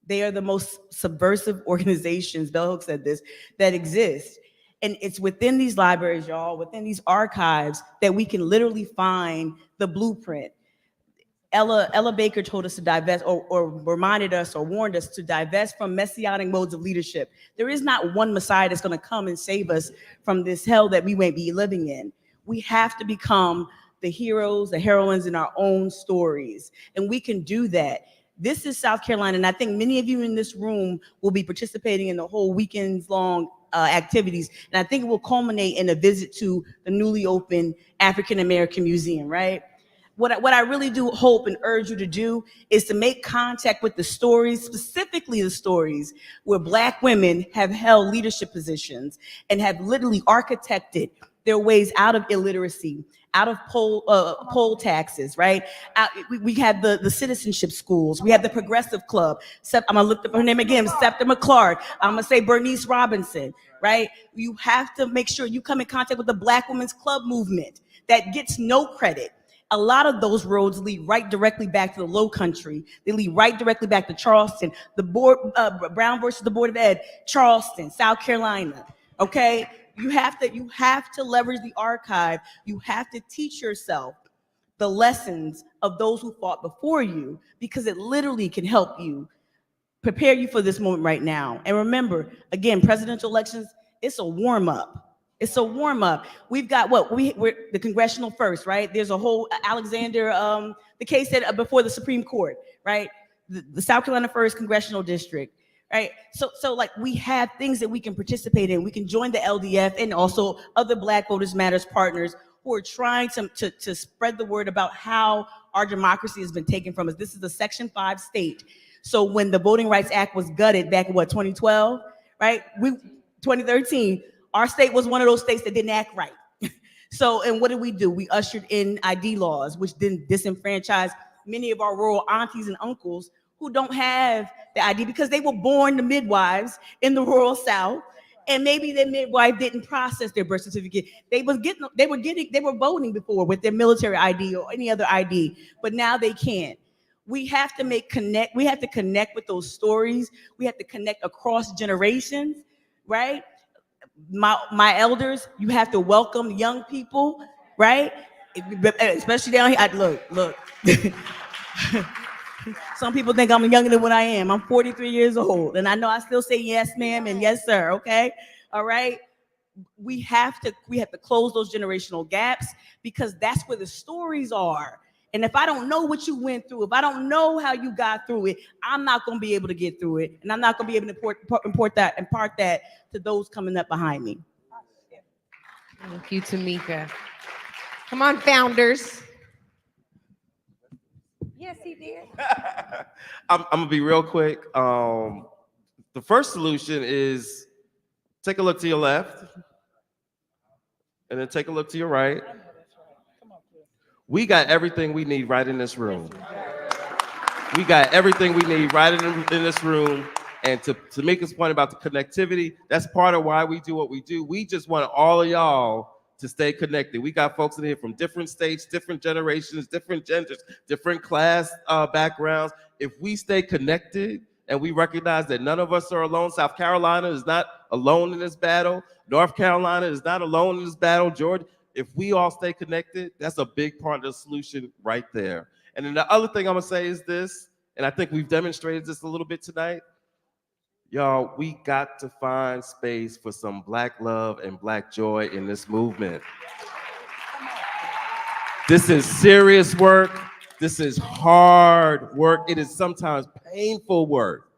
they are the most subversive organizations, Bell Hooks said this, that exist. And it's within these libraries, y'all, within these archives, that we can literally find the blueprint. Ella Baker told us to divest, or reminded us or warned us to divest from messianic modes of leadership. There is not one Messiah that's going to come and save us from this hell that we may be living in. We have to become the heroes, the heroines in our own stories. And we can do that. This is South Carolina, and I think many of you in this room will be participating in the whole weekend's long activities. And I think it will culminate in a visit to the newly opened African American Museum, right? What I really do hope and urge you to do is to make contact with the stories, specifically the stories where Black women have held leadership positions and have literally architected their ways out of illiteracy, out of poll taxes, right? We have the citizenship schools. We have the Progressive Club. I'm gonna look up her name again, Septima Clark. I'm gonna say Bernice Robinson, right? You have to make sure you come in contact with the Black Women's Club movement that gets no credit. A lot of those roads lead right directly back to the Low Country. They lead right directly back to Charleston. The board, Brown versus the Board of Ed, Charleston, South Carolina. Okay, you have to leverage the archive. You have to teach yourself the lessons of those who fought before you, because it literally can help you prepare you for this moment right now. And remember, again, presidential elections, it's a warm up. It's a warm up. We've got we're the congressional first, right? There's a whole Alexander, the case that before the Supreme Court, right? The South Carolina first congressional district, right? So like we have things that we can participate in. We can join the LDF and also other Black Voters Matters partners who are trying to spread the word about how our democracy has been taken from us. This is a Section 5 state. So when the Voting Rights Act was gutted back in 2012, right? 2013. Our state was one of those states that didn't act right. So, and what did we do? We ushered in ID laws, which didn't disenfranchise many of our rural aunties and uncles who don't have the ID because they were born to midwives in the rural South, and maybe their midwife didn't process their birth certificate. They were voting before with their military ID or any other ID, but now they can't. We have to connect with those stories. We have to connect across generations, right? My elders, you have to welcome young people, right? Especially down here. Look. Some people think I'm younger than what I am. I'm 43 years old, and I know I still say yes, ma'am, and yes, sir. Okay, all right. We have to close those generational gaps, because that's where the stories are. And if I don't know what you went through, if I don't know how you got through it, I'm not going to be able to get through it. And I'm not going to be able to impart that to those coming up behind me. Thank you, Tamika. Come on, founders. Yes, he did. I'm gonna be real quick. The first solution is take a look to your left, and then take a look to your right. We got everything we need right in this room. We got everything we need right in this room. And to Tamika's point about the connectivity, that's part of why we do what we do. We just want all of y'all to stay connected. We got folks in here from different states, different generations, different genders, different class backgrounds. If we stay connected and we recognize that none of us are alone, South Carolina is not alone in this battle. North Carolina is not alone in this battle. Georgia, if we all stay connected, that's a big part of the solution right there. And then the other thing I'm gonna say is this, and I think we've demonstrated this a little bit tonight. Y'all, we got to find space for some Black love and Black joy in this movement. This is serious work. This is hard work. It is sometimes painful work.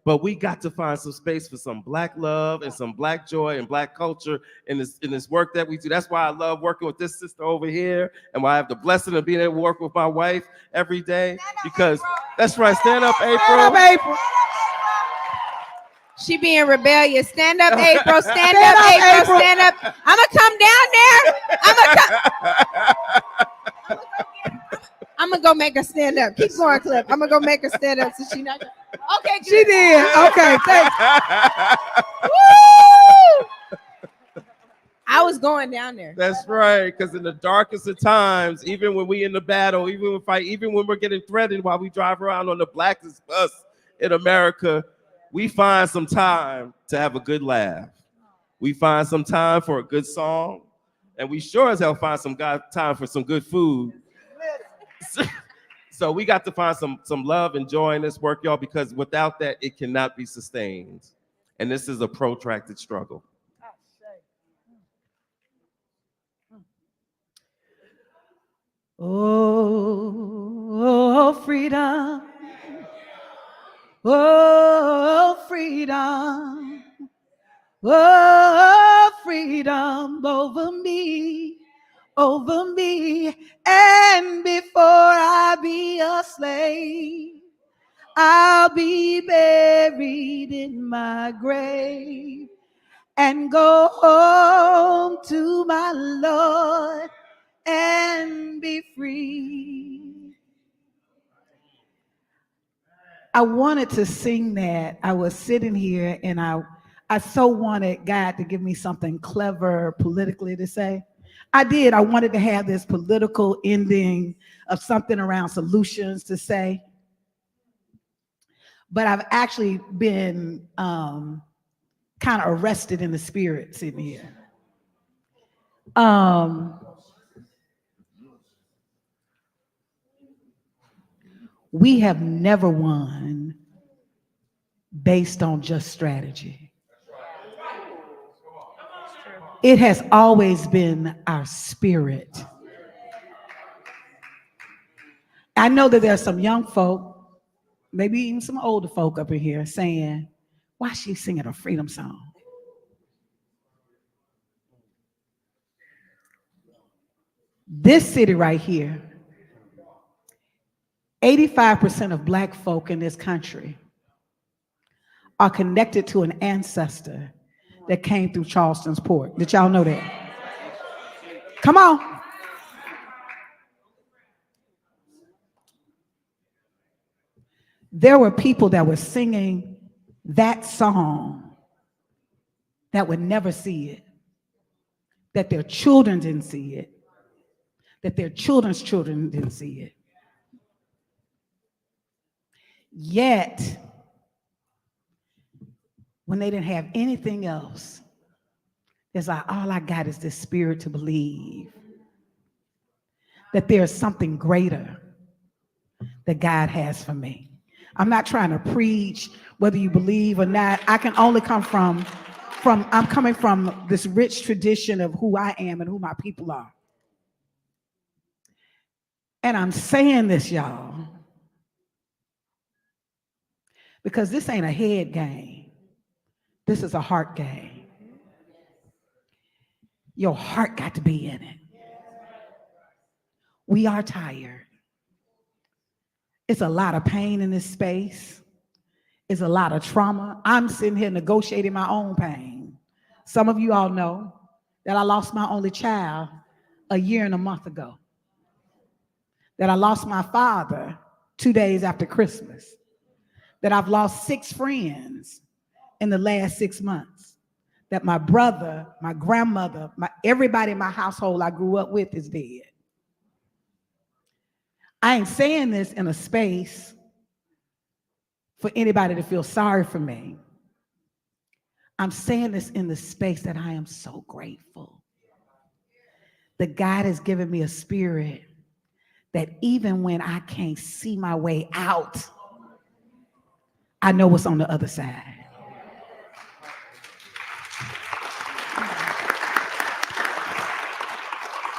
But we got to find some space for some Black love and some Black joy and Black culture in this work that we do. That's why I love working with this sister over here, and why I have the blessing of being able to work with my wife every day. Because that's right, stand up, April. Stand up, April. She being rebellious. Stand up, April. Stand up, April. Stand up. I'm gonna come down there. I'm gonna go make her stand up. Keep going, Clip. I'm gonna go make her stand up so she not. Okay, good. She did. Okay, thanks. Woo! I was going down there. That's right, because in the darkest of times, even when we in the battle, even when fight, even when we're getting threatened while we drive around on the blackest bus in America, we find some time to have a good laugh. We find some time for a good song, and we sure as hell find some time for some good food. So we got to find some love and joy in this work, y'all, because without that, it cannot be sustained. And this is a protracted struggle. Oh, freedom. Oh, freedom. Oh, freedom over me. And before I be a slave, I'll be buried in my grave and go home to my Lord and be free. I wanted to sing that. I was sitting here and I so wanted God to give me something clever politically to say. I did. I wanted to have this political ending of something around solutions to say. But I've actually been kind of arrested in the spirit sitting here. We have never won based on just strategy. It has always been our spirit. I know that there are some young folk, maybe even some older folk up in here saying, why is she singing a freedom song? This city right here, 85% of Black folk in this country are connected to an ancestor that came through Charleston's port. Did y'all know that? Come on. There were people that were singing that song that would never see it, that their children didn't see it, that their children's children didn't see it. Yet, when they didn't have anything else, it's like, all I got is this spirit to believe that there's something greater that God has for me. I'm not trying to preach whether you believe or not. I can only come I'm coming from this rich tradition of who I am and who my people are. And I'm saying this, y'all, because this ain't a head game. This is a heart game. Your heart got to be in it. We are tired. It's a lot of pain in this space. It's a lot of trauma. I'm sitting here negotiating my own pain. Some of you all know that I lost my only child a year and a month ago. That I lost my father 2 days after Christmas. That I've lost 6 friends in the last 6 months. That my brother, my grandmother, everybody in my household I grew up with is dead. I ain't saying this in a space for anybody to feel sorry for me. I'm saying this in the space that I am so grateful that God has given me a spirit that even when I can't see my way out, I know what's on the other side.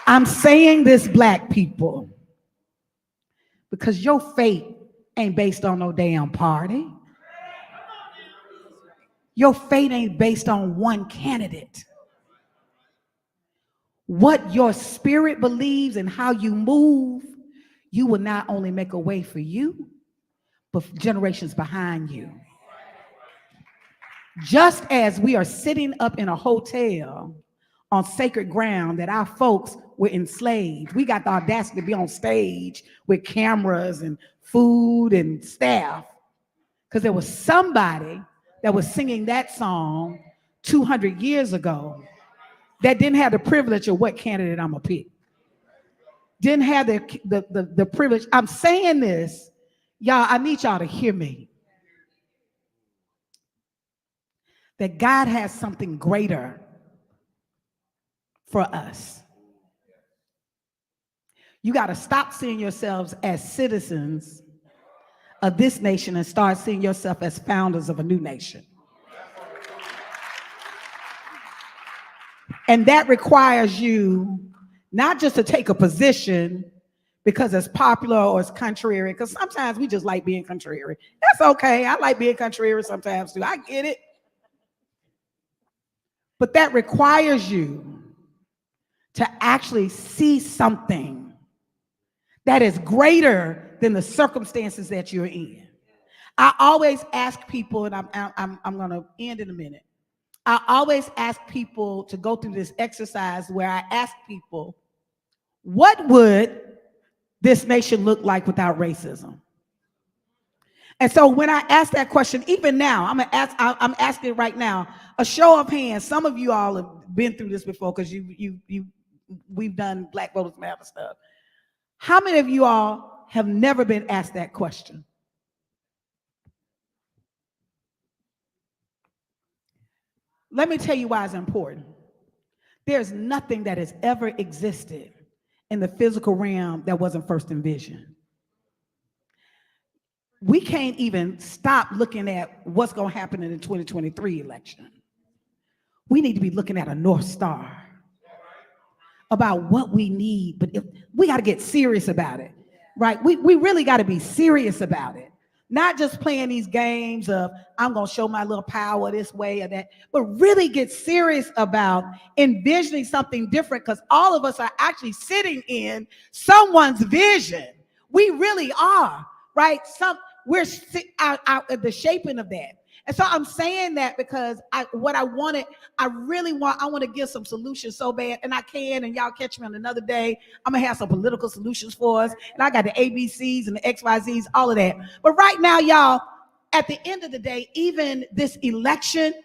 I'm saying this, Black people, because your fate ain't based on no damn party. Your fate ain't based on one candidate. What your spirit believes and how you move, you will not only make a way for you, but for generations behind you. Just as we are sitting up in a hotel on sacred ground that our folks were enslaved, we got the audacity to be on stage with cameras and food and staff because there was somebody that was singing that song 200 years ago that didn't have the privilege of what candidate I'm gonna pick. Didn't have the privilege. I'm saying this, y'all, I need y'all to hear me. That God has something greater for us. You got to stop seeing yourselves as citizens of this nation and start seeing yourself as founders of a new nation. And that requires you not just to take a position because it's popular or it's contrary, because sometimes we just like being contrary. That's okay. I like being contrary sometimes too. I get it. But that requires you to actually see something that is greater than the circumstances that you're in. I always ask people, and I'm going to end in a minute. I always ask people to go through this exercise where I ask people, what would this nation look like without racism? And so when I ask that question, even now, I'm asking it right now, a show of hands. Some of you all have been through this before because we've done Black Voters Matter stuff. How many of you all have never been asked that question? Let me tell you why it's important. There's nothing that has ever existed in the physical realm that wasn't first envisioned. We can't even stop looking at what's going to happen in the 2023 election. We need to be looking at a North Star about what we need, but we got to get serious about it, right? We really got to be serious about it. Not just playing these games of, I'm going to show my little power this way or that, but really get serious about envisioning something different, because all of us are actually sitting in someone's vision. We really are, right? We're out at the shaping of that. And so I'm saying that because I want to give some solutions so bad, and I can, and y'all catch me on another day. I'm gonna have some political solutions for us, and I got the ABCs and the XYZs, all of that. But right now, y'all, at the end of the day, even this election,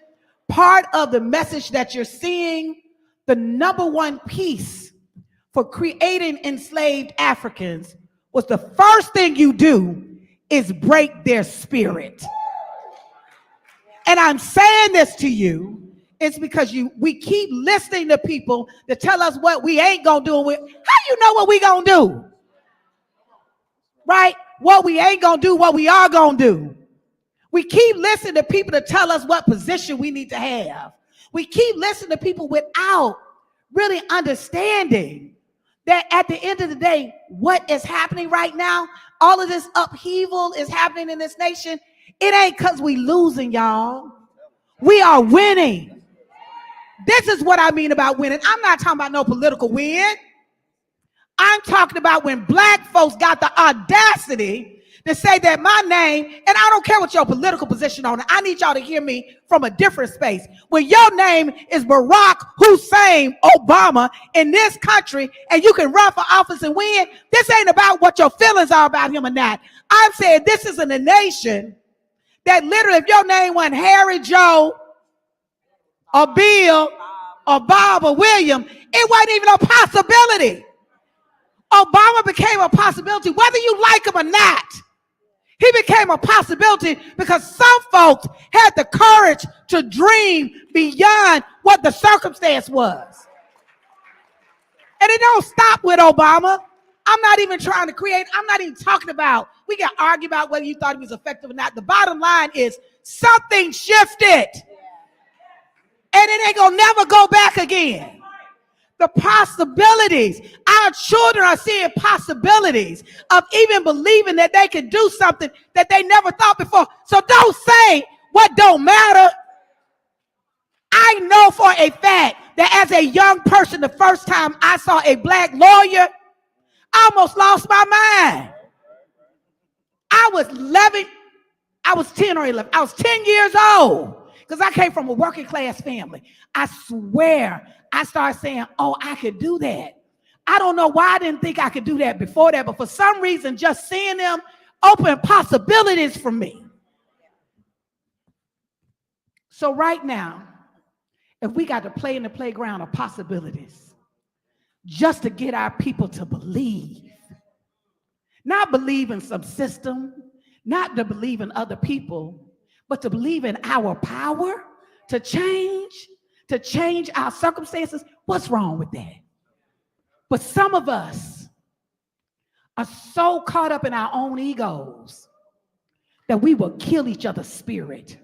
part of the message that you're seeing, the number one piece for creating enslaved Africans was the first thing you do is break their spirit. And I'm saying this to you, it's because we keep listening to people that tell us what we ain't gonna do. How you know what we gonna do? Right? What we ain't gonna do, what we are gonna do. We keep listening to people that tell us what position we need to have. We keep listening to people without really understanding that at the end of the day, what is happening right now, all of this upheaval is happening in this nation. It ain't because we losing, y'all. We are winning. This is what I mean about winning. I'm not talking about no political win. I'm talking about when black folks got the audacity to say that my name, and I don't care what your political position on it, I need y'all to hear me from a different space. When your name is Barack Hussein Obama in this country and you can run for office and win, this ain't about what your feelings are about him or not. I'm saying this is in a nation that literally, if your name wasn't Harry, Joe, or Bill, or Bob, or William, it wasn't even a possibility. Obama became a possibility, whether you like him or not. He became a possibility because some folks had the courage to dream beyond what the circumstance was. And it don't stop with Obama. I'm not even trying to create, I'm not even talking about, we can argue about whether you thought he was effective or not. The bottom line is something shifted. And it ain't gonna never go back again. The possibilities, our children are seeing possibilities of even believing that they can do something that they never thought before. So don't say what don't matter. I know for a fact that as a young person, the first time I saw a black lawyer, I almost lost my mind. I was 10 or 11. I was 10 years old because I came from a working class family. I swear, I started saying, oh, I could do that. I don't know why I didn't think I could do that before that, but for some reason, just seeing them open possibilities for me. So right now, if we got to play in the playground of possibilities, just to get our people to believe, not believe in some system, not to believe in other people, but to believe in our power to change our circumstances, what's wrong with that? But some of us are so caught up in our own egos that we will kill each other's spirit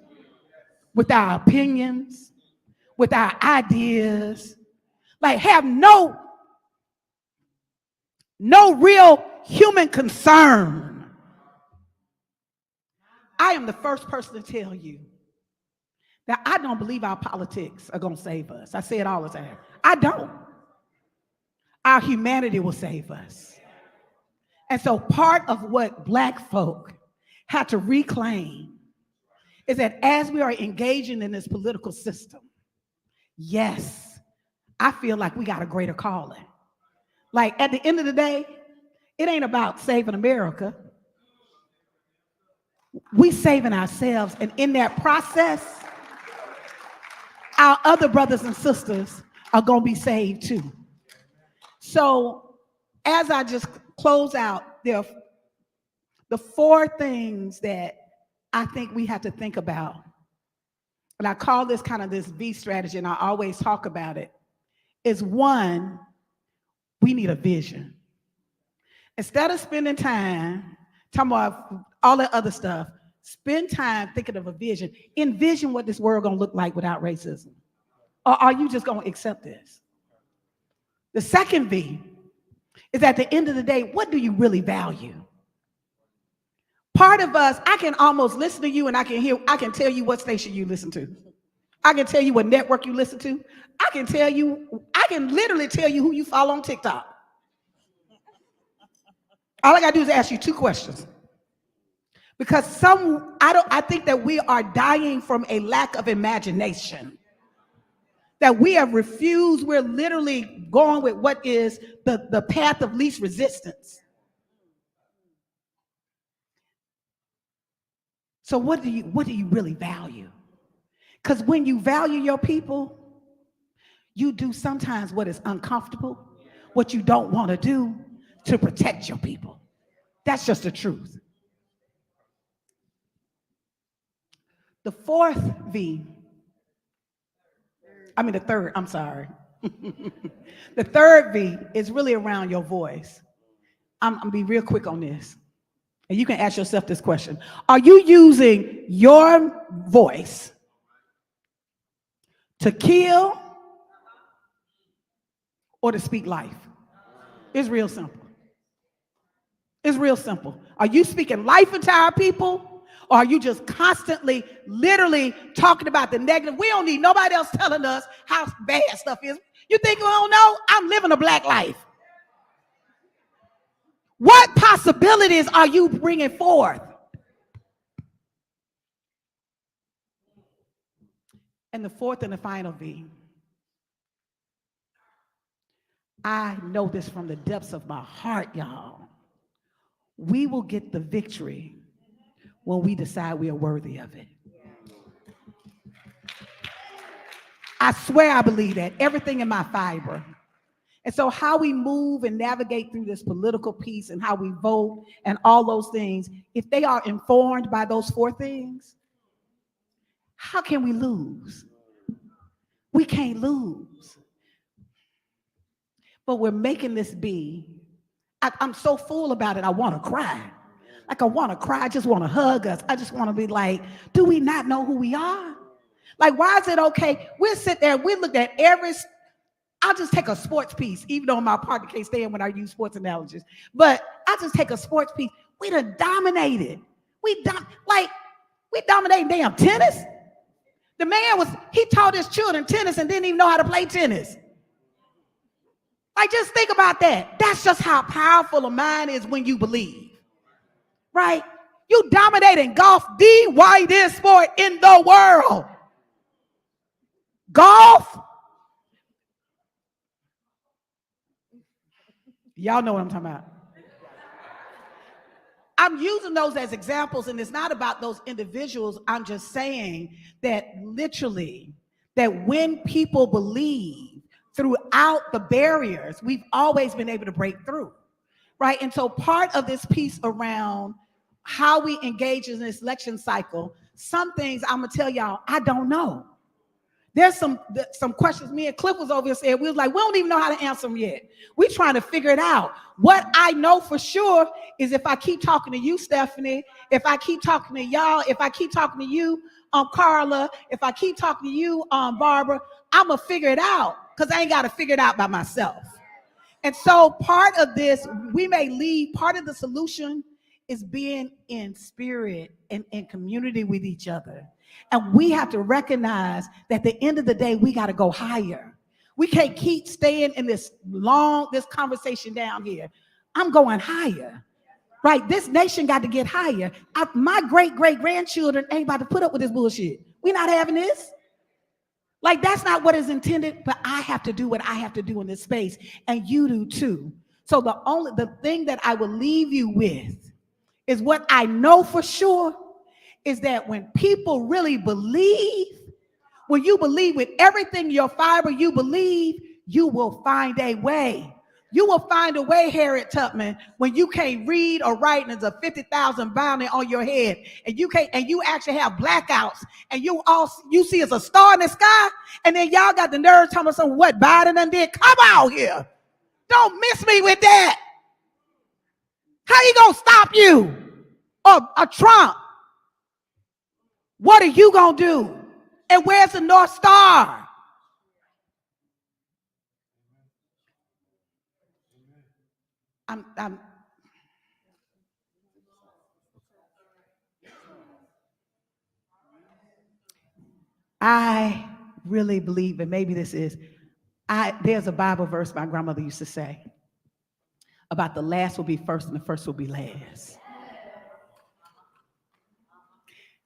with our opinions, with our ideas, like have no real human concern. I am the first person to tell you that I don't believe our politics are going to save us. I say it all the time. I don't. Our humanity will save us. And so part of what black folk had to reclaim is that as we are engaging in this political system, yes, I feel like we got a greater calling. Like at the end of the day, it ain't about saving America. We saving ourselves, and in that process, our other brothers and sisters are going to be saved too. So as I just close out, there are the four things that I think we have to think about. And I call this kind of this V strategy, and I always talk about it, is one, we need a vision. Instead of spending time talking about all that other stuff, spend time thinking of a vision. Envision what this world gonna look like without racism. Or are you just gonna accept this? The second V is at the end of the day, what do you really value? Part of us, I can almost listen to you and I can tell you what station you listen to. I can tell you what network you listen to. I can literally tell you who you follow on TikTok. All I gotta do is ask you two questions. Because I think that we are dying from a lack of imagination. That we have refused, we're literally going with what is the path of least resistance. So what do you really value? Because when you value your people, you do sometimes what is uncomfortable, what you don't want to do to protect your people. That's just the truth. The third, I'm sorry. The third V is really around your voice. I'm gonna be real quick on this. And you can ask yourself this question. Are you using your voice to kill or to speak life? It's real simple. It's real simple. Are you speaking life into our people? Or are you just constantly, literally talking about the negative? We don't need nobody else telling us how bad stuff is. You think we don't know? I'm living a black life. What possibilities are you bringing forth? And the fourth and the final V. I know this from the depths of my heart, y'all. We will get the victory when we decide we are worthy of it. I swear I believe that, everything in my fiber. And so how we move and navigate through this political piece and how we vote and all those things, if they are informed by those four things, how can we lose? We can't lose. But we're making this be. I'm so full about it, I want to cry. Like, I want to cry. I just want to hug us. I just want to be like, do we not know who we are? Like, why is it okay? We'll sit there, we look at I'll just take a sports piece, even though my partner can't stand when I use sports analogies. But I'll just take a sports piece. We done dominated. We dominated damn tennis. The man he taught his children tennis and didn't even know how to play tennis. Like, just think about that. That's just how powerful a mind is when you believe, right? You dominating golf, the widest sport in the world. Golf. Y'all know what I'm talking about. I'm using those as examples, and it's not about those individuals. I'm just saying that literally, that when people believe throughout the barriers, we've always been able to break through, right? And so part of this piece around how we engage in this election cycle, some things I'm gonna tell y'all, I don't know. There's some questions. Me and Cliff was over here saying, we was like, we don't even know how to answer them yet. We're trying to figure it out. What I know for sure is if I keep talking to you, Stephanie, if I keep talking to y'all, if I keep talking to you, Carla, if I keep talking to you, Barbara, I'm gonna figure it out, because I ain't got to figure it out by myself. And so part of this, we may leave, part of the solution is being in spirit and in community with each other. And we have to recognize that at the end of the day, we got to go higher. We can't keep staying in this conversation down here. I'm going higher, right? This nation got to get higher. My great-great-grandchildren ain't about to put up with this bullshit. We're not having this. Like, that's not what is intended, but I have to do what I have to do in this space, and you do too. So the thing that I will leave you with is what I know for sure is that when people really believe, when you believe with everything your fiber you believe, you will find a way. You will find a way, Harriet Tubman, when you can't read or write and there's a 50,000 bounty on your head, and you actually have blackouts, and you see it's a star in the sky, and then y'all got the nerve telling us what Biden done did. Come out here. Don't miss me with that. How you gonna stop you? Or Trump? What are you gonna do? And where's the North Star? I really believe, and maybe there's a Bible verse my grandmother used to say about the last will be first and the first will be last.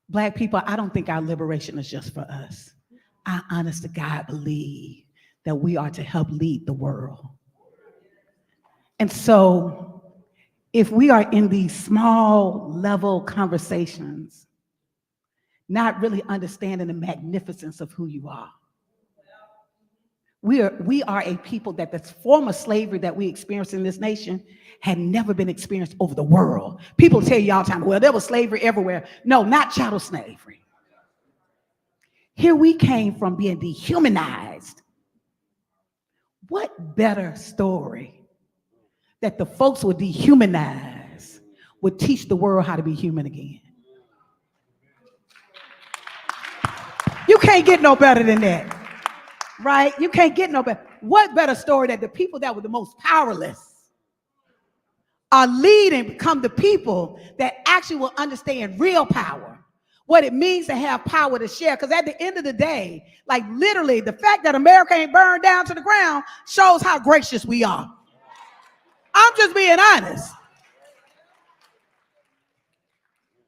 Black people, I don't think our liberation is just for us. I honest to God believe that we are to help lead the world. And so if we are in these small level conversations, not really understanding the magnificence of who you are, we are a people that the form of slavery that we experience in this nation had never been experienced over the world. People tell you all the time, well, there was slavery everywhere. No, not chattel slavery. Here we came from being dehumanized. What better story that the folks were dehumanized would teach the world how to be human again? You can't get no better than that. Right? You can't get no better. What better story that the people that were the most powerless are leading, become the people that actually will understand real power, what it means to have power to share. Because at the end of the day, like literally, the fact that America ain't burned down to the ground shows how gracious we are. I'm just being honest.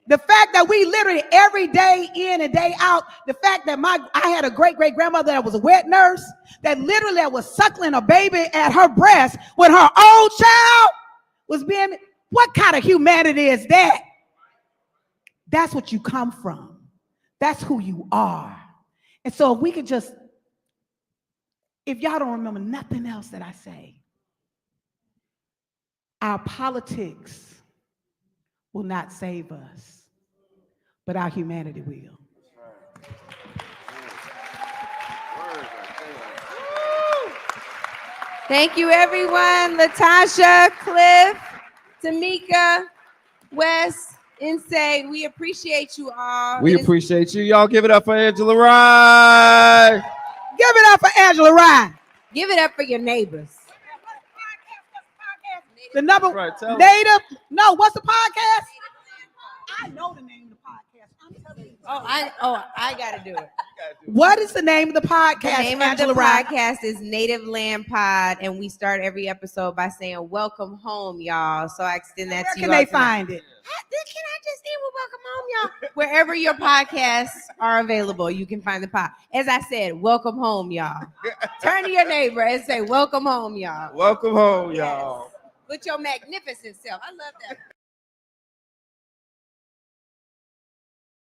The fact that we literally every day in and day out, the fact that I had a great-great-grandmother that was a wet nurse, that literally was suckling a baby at her breast when her own child was being, what kind of humanity is that? That's what you come from. That's who you are. And so if we could just, if y'all don't remember nothing else that I say, our politics will not save us, but our humanity will. Thank you, everyone. Latasha, Cliff, Tamika, Wes, Insay, we appreciate you all. We appreciate you. Y'all give it up for Angela Rye. Give it up for Angela Rye. Give it up for your neighbors. The number Right, tell Native. No, what's the podcast? I know the name of the podcast. I'm telling you. I gotta do it. What is the name of the podcast? The name of the podcast is Native Land Pod, and we start every episode by saying "Welcome home, y'all." So I extend that Where to you. can they find it? Can I just end with "Welcome home, y'all"? Wherever your podcasts are available, you can find the pod. As I said, "Welcome home, y'all." Turn to your neighbor and say, "Welcome home, y'all." Welcome home, y'all. With your magnificent self. I love that.